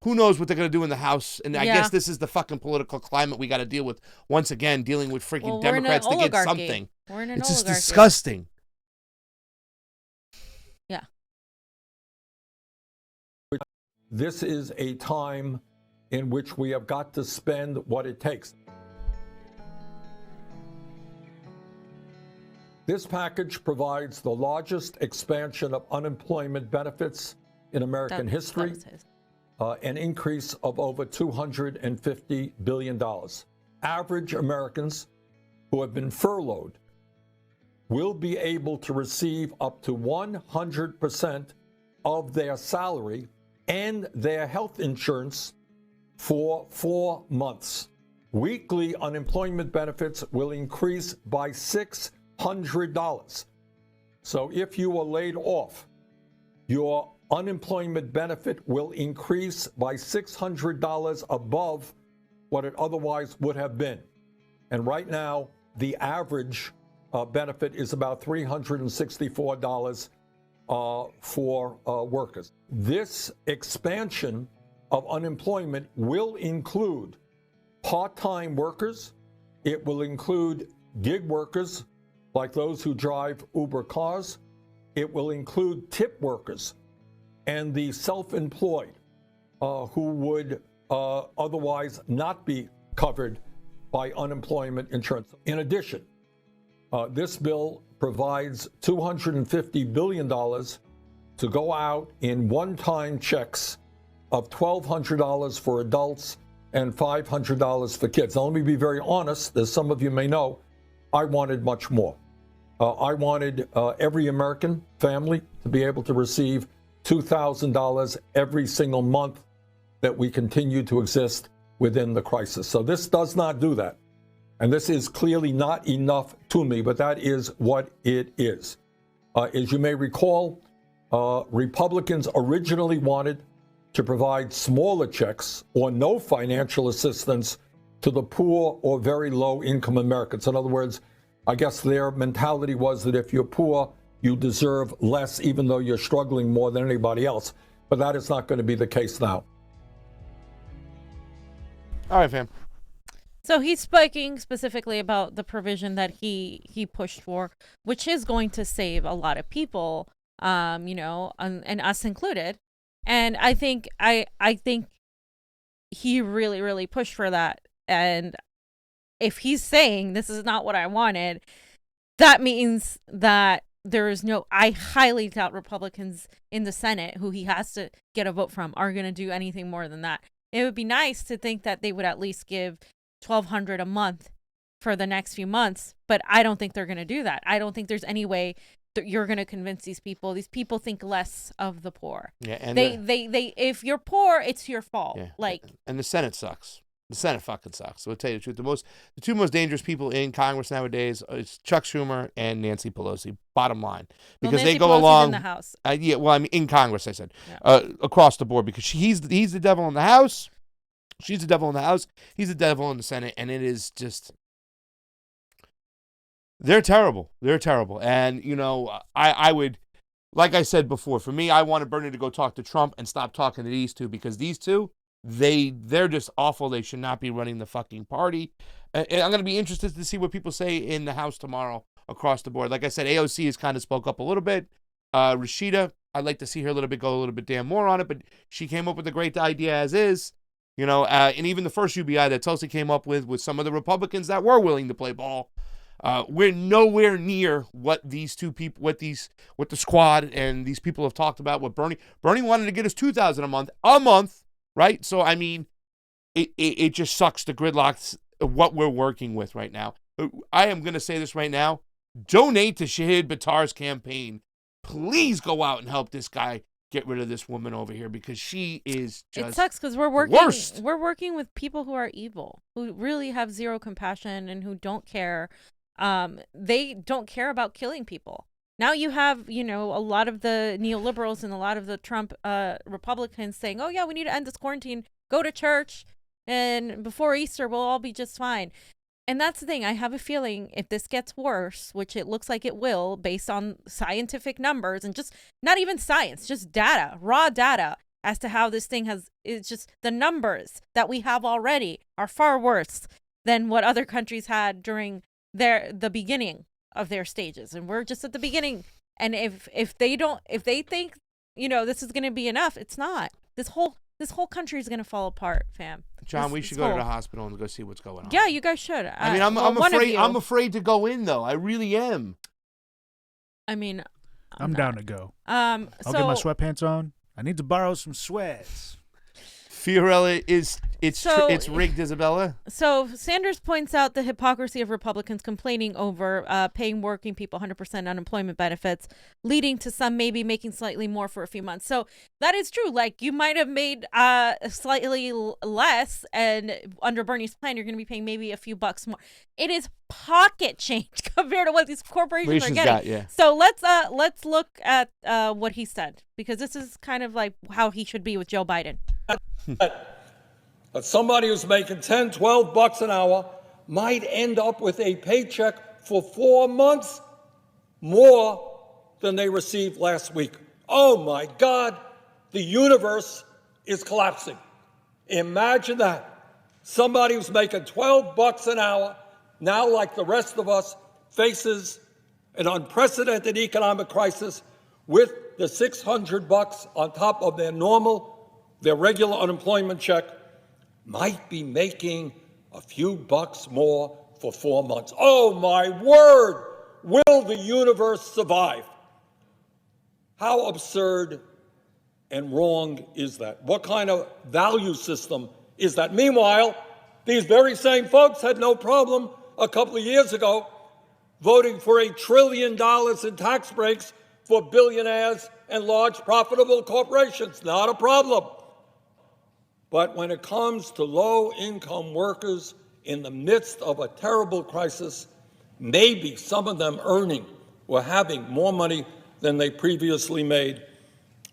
who knows what they're going to do in the House. And I guess this is the fucking political climate we got to deal with. Once again, dealing with freaking Democrats to get something. We're in an It's just oligarchy. disgusting. This is a time in which we have got to spend what it takes. This package provides the largest expansion of unemployment benefits in American history, an increase of over $250 billion. Average Americans who have been furloughed will be able to receive up to 100% of their salary and their health insurance for 4 months. Weekly unemployment benefits will increase by $600. So if you are laid off, your unemployment benefit will increase by $600 above what it otherwise would have been. And right now, the average benefit is about $364 for workers. This expansion of unemployment will include part-time workers. It will include gig workers, like those who drive Uber cars. It will include tip workers and the self-employed who would otherwise not be covered by unemployment insurance. In addition, this bill provides $250 billion to go out in one-time checks of $1,200 for adults and $500 for kids. Now, let me be very honest, as some of you may know, I wanted much more. I wanted every American family to be able to receive $2,000 every single month that we continue to exist within the crisis. So this does not do that. And this is clearly not enough to me, but that is what it is. As you may recall, Republicans originally wanted to provide smaller checks or no financial assistance to the poor or very low-income Americans. In other words, I guess their mentality was that if you're poor, you deserve less, even though you're struggling more than anybody else. But that is not going to be the case now. All right, fam. So he's speaking specifically about the provision that he pushed for, which is going to save a lot of people, and us included. And I think he really, really pushed for that. And if he's saying this is not what I wanted, that means that I highly doubt Republicans in the Senate, who he has to get a vote from, are going to do anything more than that. It would be nice to think that they would at least give $1,200 a month for the next few months, but I don't think they're going to do that. I don't think there's any way that you're going to convince these people. These people think less of the poor. Yeah, and they if you're poor, it's your fault. Yeah, and the Senate sucks. The Senate fucking sucks. So I'll tell you the truth. The two most dangerous people in Congress nowadays is Chuck Schumer and Nancy Pelosi. Bottom line, because they go Pelosi's along in the House. In Congress. I said across the board, because he's the devil in the House. She's the devil in the House. He's the devil in the Senate, and it is just. They're terrible. They're terrible, and I would, like I said before, for me, I wanted Bernie to go talk to Trump and stop talking to these two, because these two. They're just awful. They should not be running the fucking party. And I'm going to be interested to see what people say in the House tomorrow across the board. Like I said, AOC has kind of spoke up a little bit. Rashida, I'd like to see her a little bit damn more on it, but she came up with a great idea as is. And even the first UBI that Tulsi came up with some of the Republicans that were willing to play ball. We're nowhere near what these two people, what the squad and these people have talked about. What Bernie wanted to get us $2,000 a month. Right? So, I mean, it just sucks, the gridlocks, what we're working with right now. I am going to say this right now. Donate to Shahid Buttar's campaign. Please go out and help this guy get rid of this woman over here, because she is just It sucks because we're working with people who are evil, who really have zero compassion and who don't care. They don't care about killing people. Now you have, a lot of the neoliberals and a lot of the Trump Republicans saying, oh, yeah, we need to end this quarantine, go to church, and before Easter, we'll all be just fine. And that's the thing. I have a feeling if this gets worse, which it looks like it will, based on scientific numbers and just not even science, just data, raw data as to how this thing it's just the numbers that we have already are far worse than what other countries had during the beginning of their stages, and we're just at the beginning. And if they think this is going to be enough, it's not. This whole this whole country is going to fall apart, fam. John, we should go to the hospital and go see what's going on. Yeah, you guys should. I mean, I'm afraid. I'm afraid to go in, though. I really am. I mean, I'm down to go. I'll get my sweatpants on. I need to borrow some sweats. Fiorella, it's rigged, Isabella. So Sanders points out the hypocrisy of Republicans complaining over paying working people 100% unemployment benefits, leading to some maybe making slightly more for a few months. So that is true. Like, you might have made slightly less, and under Bernie's plan, you're going to be paying maybe a few bucks more. It is pocket change compared to what these corporations are getting. So let's look at what he said, because this is kind of like how he should be with Joe Biden. That somebody who's making 10, 12 bucks an hour might end up with a paycheck for 4 months more than they received last week. Oh my God, the universe is collapsing. Imagine that. Somebody who's making 12 bucks an hour now, like the rest of us, faces an unprecedented economic crisis with the 600 bucks on top of their regular unemployment check, might be making a few bucks more for 4 months. Oh my word, will the universe survive? How absurd and wrong is that? What kind of value system is that? Meanwhile, these very same folks had no problem a couple of years ago voting for $1 trillion in tax breaks for billionaires and large profitable corporations. Not a problem. But when it comes to low-income workers in the midst of a terrible crisis, maybe some of them earning or having more money than they previously made,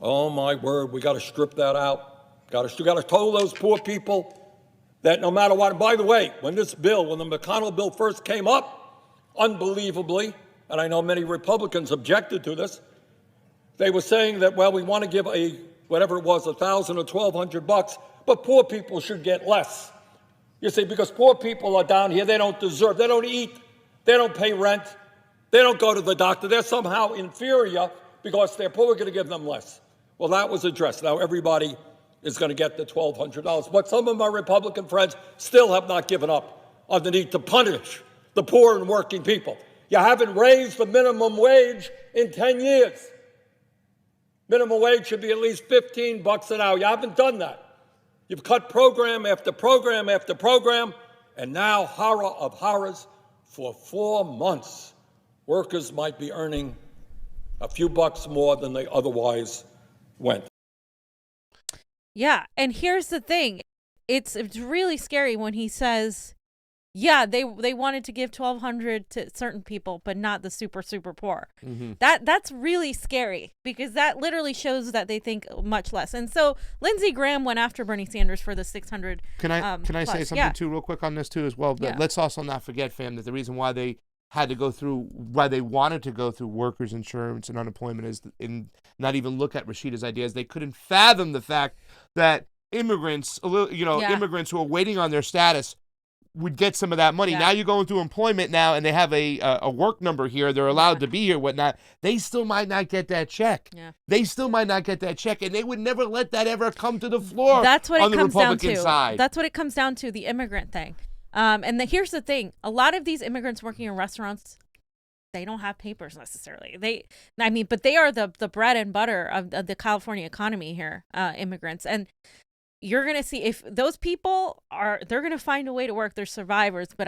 oh my word, we got to strip that out. Got to tell those poor people that no matter what. And by the way, when the McConnell bill first came up, unbelievably, and I know many Republicans objected to this, they were saying that, well, we want to give whatever it was, $1,000 or $1,200, but poor people should get less. You see, because poor people are down here, they don't deserve, they don't eat, they don't pay rent, they don't go to the doctor, they're somehow inferior because they're poor, we're going to give them less. Well, that was addressed. Now everybody is going to get the $1,200. But some of my Republican friends still have not given up on the need to punish the poor and working people. You haven't raised the minimum wage in 10 years. Minimum wage should be at least 15 bucks an hour. You haven't done that. You've cut program after program after program, and now, horror of horrors, for 4 months, workers might be earning a few bucks more than they otherwise went. Yeah, and here's the thing. It's really scary when he says, yeah, they wanted to give $1,200 to certain people, but not the super, super poor. Mm-hmm. That's really scary, because that literally shows that they think much less. And so Lindsey Graham went after Bernie Sanders for the 600. Can I say something too real quick on this too as well? Yeah. Let's also not forget, fam, that the reason why they wanted to go through workers' insurance and unemployment is not even look at Rashida's ideas. They couldn't fathom the fact that immigrants who are waiting on their status would get some of that money. Yeah. Now you're going through employment now, and they have a work number here. They're allowed to be here, whatnot. They still might not get that check. Yeah. They still might not get that check, and they would never let that ever come to the floor. That's what on it the comes Republican down to. side. That's what it comes down to, the immigrant thing. Here's the thing: a lot of these immigrants working in restaurants, they don't have papers necessarily. But they are the bread and butter of the California economy here, immigrants. And you're going to see if those people they're going to find a way to work. They're survivors, but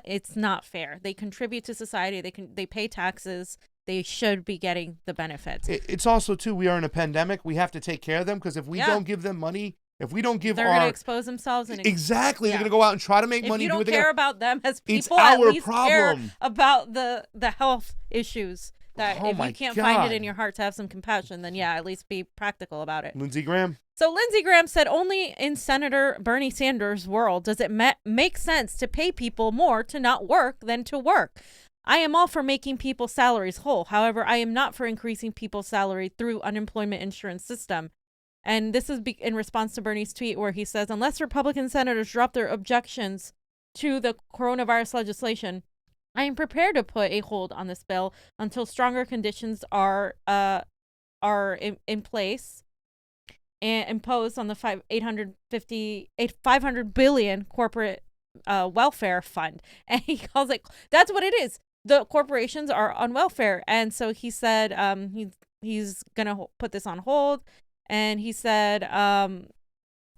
it's not fair. They contribute to society. They pay taxes. They should be getting the benefits. It's also, too, we are in a pandemic. We have to take care of them, because if we don't give them money, if we don't give they're going to expose themselves. Exactly. They're going to go out and try to make money. If you don't care about them as people, it's our at least problem. Care about the health issues. That if you can't find it in your heart to have some compassion, then at least be practical about it. Lindsey Graham. So Lindsey Graham said, only in Senator Bernie Sanders' world does it make sense to pay people more to not work than to work. I am all for making people's salaries whole. However, I am not for increasing people's salary through unemployment insurance system. And this is in response to Bernie's tweet where he says, unless Republican senators drop their objections to the coronavirus legislation, I am prepared to put a hold on this bill until stronger conditions are in place. imposed on the 500 billion corporate welfare fund. And he calls it, that's what it is. The corporations are on welfare. And so he said he's going to put this on hold. And he said,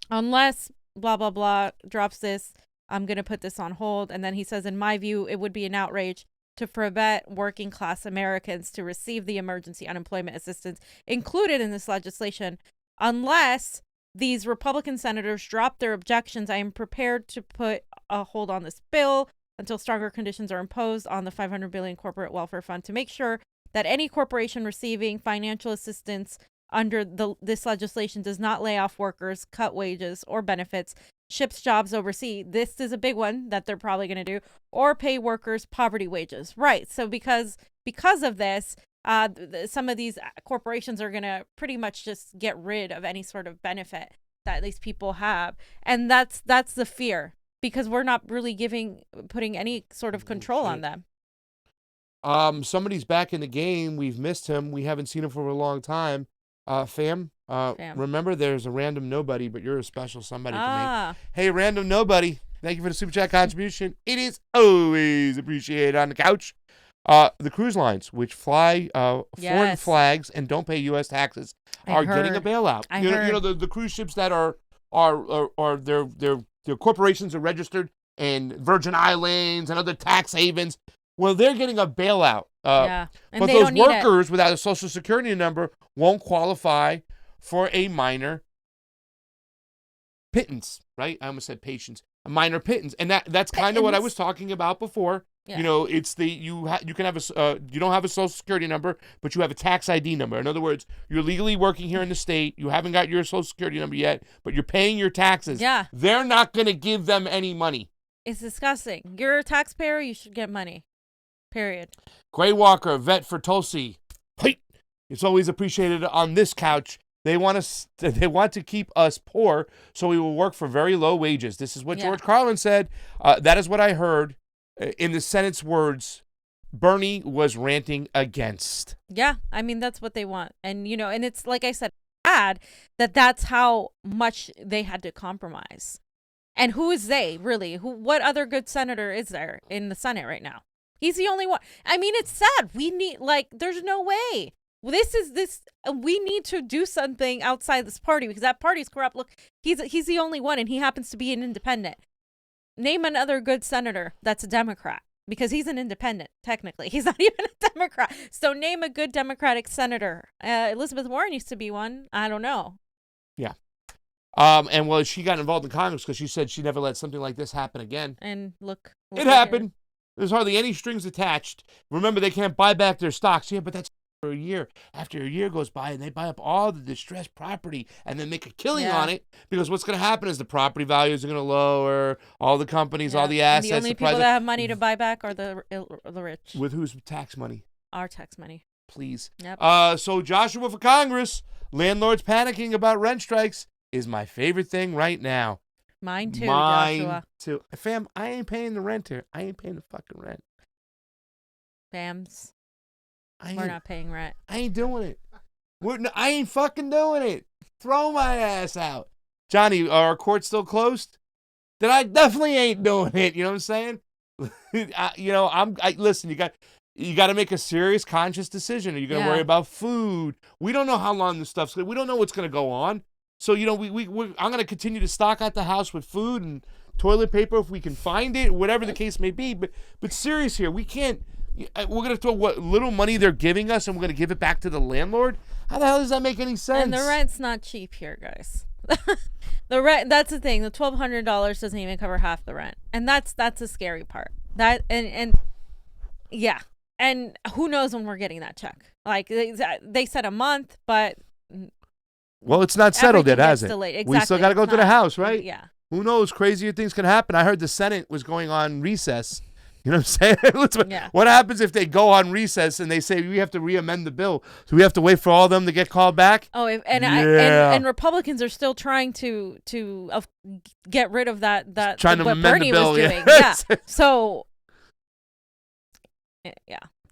unless blah, blah, blah drops this, I'm going to put this on hold. And then he says, in my view, it would be an outrage to prevent working class Americans to receive the emergency unemployment assistance included in this legislation. Unless these Republican senators drop their objections, I am prepared to put a hold on this bill until stronger conditions are imposed on the 500 billion corporate welfare fund to make sure that any corporation receiving financial assistance under this legislation does not lay off workers, cut wages or benefits, ships jobs overseas. This is a big one that they're probably going to do, or pay workers poverty wages. Right. So because of this, some of these corporations are going to pretty much just get rid of any sort of benefit that these people have. And that's the fear, because we're not really putting any sort of control on them. Somebody's back in the game. We've missed him. We haven't seen him for a long time. Fam, remember there's a random nobody, but you're a special somebody to me. Hey, random nobody. Thank you for the super chat contribution. It is always appreciated on the couch. The cruise lines, which fly foreign flags and don't pay U.S. taxes, are getting a bailout. You know the cruise ships that are their corporations are registered in Virgin Islands and other tax havens. Well, they're getting a bailout. And but those workers without a social security number won't qualify for a minor pittance, right? I almost said patience. A minor pittance. And that's kind of what I was talking about before. Yeah. You know, it's you can have you don't have a social security number, but you have a tax ID number. In other words, you're legally working here in the state. You haven't got your social security number yet, but you're paying your taxes. Yeah. They're not going to give them any money. It's disgusting. You're a taxpayer. You should get money. Period. Gray Walker, vet for Tulsi. Hey, it's always appreciated on this couch. They want to keep us poor, so we will work for very low wages. This is what George Carlin said. That is what I heard in the Senate's words. Bernie was ranting against. Yeah, I mean that's what they want, and and it's like I said, sad that that's how much they had to compromise. And who is they really? What other good senator is there in the Senate right now? He's the only one. I mean, it's sad. We need, there's no way. We need to do something outside this party because that party's corrupt. Look, he's the only one, and he happens to be an independent. Name another good senator that's a Democrat, because he's an independent, technically. He's not even a Democrat. So name a good Democratic senator. Elizabeth Warren used to be one. I don't know. Yeah. And she got involved in Congress because she said she never let something like this happen again. And look it happened. There's hardly any strings attached. Remember, they can't buy back their stocks. Yeah, but that's for a year. After a year goes by and they buy up all the distressed property and then make a killing on it, because what's going to happen is the property values are going to lower, all the companies, all the assets. And the only people that have money to buy back are the rich. With whose tax money? Our tax money. Please. Yep. So Joshua for Congress, landlords panicking about rent strikes is my favorite thing right now. Mine too, Joshua. Too. Fam, I ain't paying the rent here. I ain't paying the fucking rent. Fams. We're not paying rent. I ain't doing it. I ain't fucking doing it. Throw my ass out. Johnny, are our courts still closed? Then I definitely ain't doing it. You know what I'm saying? Listen, you got to make a serious, conscious decision. Are you going to worry about food? We don't know how long this stuff's going to. We don't know what's going to go on. So, I'm going to continue to stock out the house with food and toilet paper if we can find it, whatever the case may be. But serious here, we can't. We're going to throw what little money they're giving us and we're going to give it back to the landlord? How the hell does that make any sense? And the rent's not cheap here, guys. The rent, that's the thing. The $1,200 doesn't even cover half the rent. And that's the scary part. And who knows when we're getting that check? Like they said a month, but well, it's not settled yet, has it? Exactly. We still got to go to the House, right? Yeah. Who knows? Crazier things can happen. I heard the Senate was going on recess. You know what I'm saying? What happens if they go on recess and they say we have to re-amend the bill? So we have to wait for all of them to get called back? Oh, and Republicans are still trying to get rid of that trying to what amend Bernie the bill, was doing. Yeah. So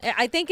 I think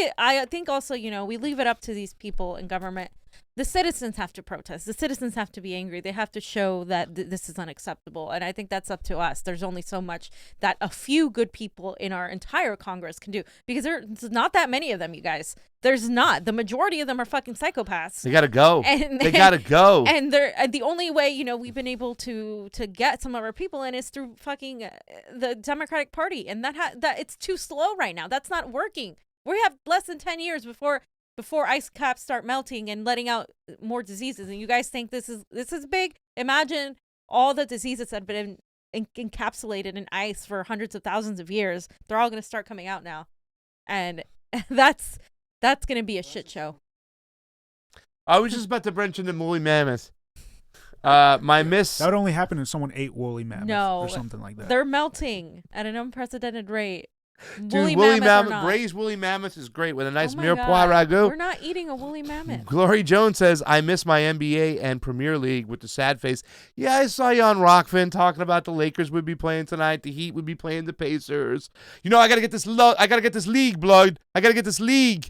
also, we leave it up to these people in government the citizens have to protest. The citizens have to be angry. They have to show that this is unacceptable. And I think that's up to us. There's only so much that a few good people in our entire Congress can do, because there's not that many of them, you guys. There's not. The majority of them are fucking psychopaths. They gotta go. They gotta go. And the only way, you know, we've been able to get some of our people in is through fucking the Democratic Party, and that it's too slow right now. That's not working. We have less than 10 years before ice caps start melting and letting out more diseases. And you guys think this is big? Imagine all the diseases that have been encapsulated in ice for hundreds of thousands of years. They're all going to start coming out now. And that's going to be a shit show. I was just about to mention the woolly mammoth. That would only happen if someone ate woolly mammoth or something like that. They're melting at an unprecedented rate. Dude, woolly mammoth, braised woolly mammoth is great with a nice mirepoix ragu. We're not eating a woolly mammoth. Glory Jones says, I miss my NBA and Premier League with the sad face. Yeah, I saw you on ROKFIN talking about the Lakers would be playing tonight. The Heat would be playing the Pacers. You know, I got to get this league, blood. I got to get this league.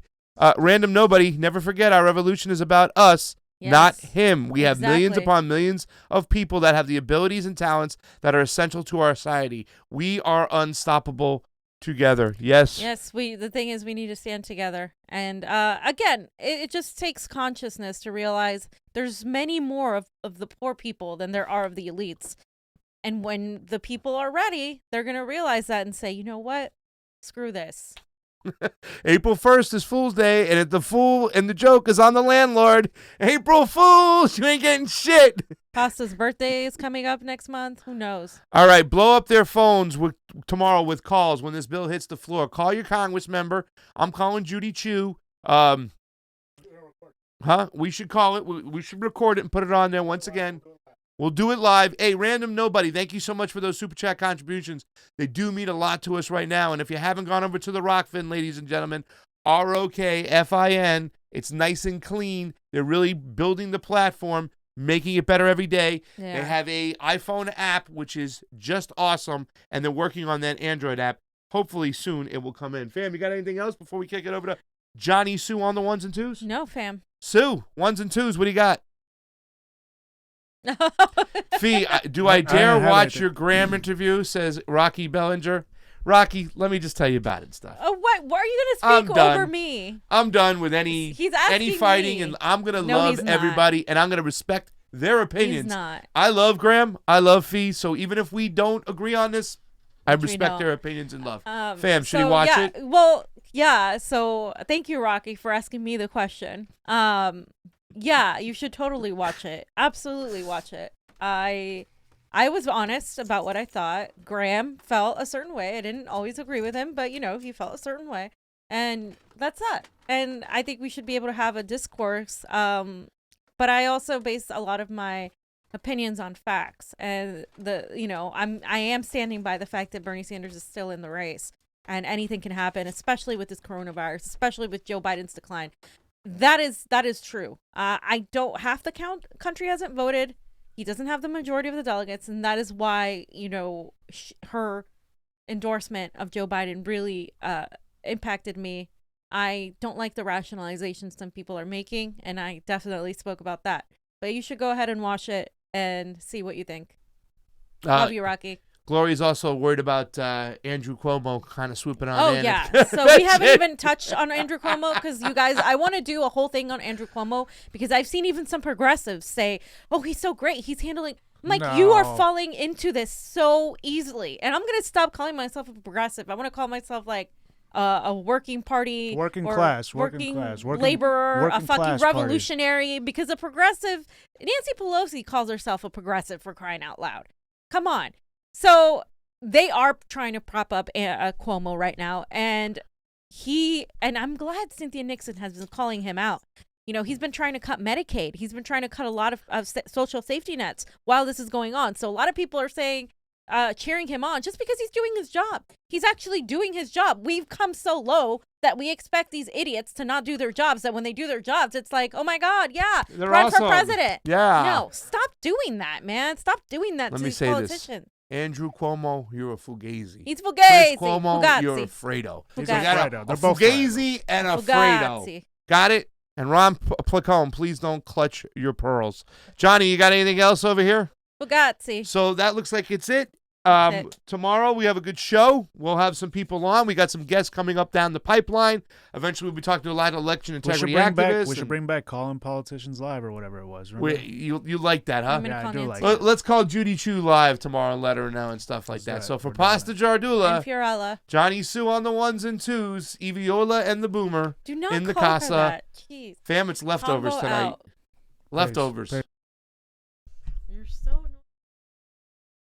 Random nobody. Never forget, our revolution is about us, not him. We have millions upon millions of people that have the abilities and talents that are essential to our society. We are unstoppable together. Yes. The thing is, we need to stand together. And again, it just takes consciousness to realize there's many more of the poor people than there are of the elites. And when the people are ready, they're going to realize that and say, you know what? Screw this. April 1st is Fool's Day, and the fool and the joke is on the landlord. April Fools, you ain't getting shit. Pasta's birthday is coming up next month. Who knows? All right, blow up their phones tomorrow with calls when this bill hits the floor. Call your Congress member. I'm calling Judy Chu. We should call it. We should record it and put it on there once again. We'll do it live. Hey, Random Nobody, thank you so much for those Super Chat contributions. They do mean a lot to us right now. And if you haven't gone over to the ROKFIN, ladies and gentlemen, ROKFIN, it's nice and clean. They're really building the platform, making it better every day. Yeah. They have a iPhone app, which is just awesome, and they're working on that Android app. Hopefully soon it will come in. Fam, you got anything else before we kick it over to Johnny Sue on the ones and twos? No, fam. Sue, ones and twos, what do you got? Fee, do I dare watch your Graham interview, says Rocky Bellinger. Rocky, let me just tell you about it stuff. Oh, what? Why are you going to speak over me? I'm done with any fighting, and I'm going to love everybody, and I'm going to respect their opinions. He's not. I love Graham. I love Fee. So even if we don't agree on this, I respect their opinions and love. Fam, should you watch it? Well, yeah. So thank you, Rocky, for asking me the question. Yeah, you should totally watch it. Absolutely watch it. I was honest about what I thought. Graham felt a certain way. I didn't always agree with him, but, you know, he felt a certain way. And that's that. And I think we should be able to have a discourse. But I also base a lot of my opinions on facts. And I am standing by the fact that Bernie Sanders is still in the race. And anything can happen, especially with this coronavirus, especially with Joe Biden's decline. That is true. I don't. Half the country hasn't voted. He doesn't have the majority of the delegates, and that is why, you know, her endorsement of Joe Biden really impacted me. I don't like the rationalizations some people are making, and I definitely spoke about that. But you should go ahead and watch it and see what you think. Love you, Rocky. Glory's also worried about Andrew Cuomo kind of swooping on in. Oh, yeah. So we haven't even touched on Andrew Cuomo because, you guys, I want to do a whole thing on Andrew Cuomo because I've seen even some progressives say, oh, he's so great. He's handling. I'm like, you are falling into this so easily. And I'm going to stop calling myself a progressive. I want to call myself like a working party. Working class. Laborer, a fucking revolutionary. Party. Because a progressive, Nancy Pelosi calls herself a progressive for crying out loud. Come on. So they are trying to prop up Cuomo right now, and I'm glad Cynthia Nixon has been calling him out. You know, he's been trying to cut Medicaid. He's been trying to cut a lot of social safety nets while this is going on. So a lot of people are saying, cheering him on just because he's doing his job. He's actually doing his job. We've come so low that we expect these idiots to not do their jobs, that when they do their jobs, it's like, oh my God, yeah, run for president. Yeah. No, stop doing that, man. Stop doing that to these politicians. This. Andrew Cuomo, you're a fugazi. He's fugazi. Chris Cuomo, Fugazi. you're a Fredo. He's a Fredo. A fugazi and a Fredo. Got it? And Ron Placone, please don't clutch your pearls. Johnny, you got anything else over here? Bugatti. So that looks like it's it. That's it. Tomorrow we have a good show. We'll have some people on. We got some guests coming up down the pipeline. Eventually we'll be talking to a lot of election integrity activists. We should bring back Calling Politicians Live or whatever it was. You like that, huh? Yeah, I do like it. Let's call Judy Chu live tomorrow and let her know and stuff like that. So for Pasta Jardula, and Fiorella, Johnny Sue on the ones and twos, Eviola and the Boomer do not in the call casa. her that. Jeez. Fam, it's leftovers Convo tonight. out. Leftovers.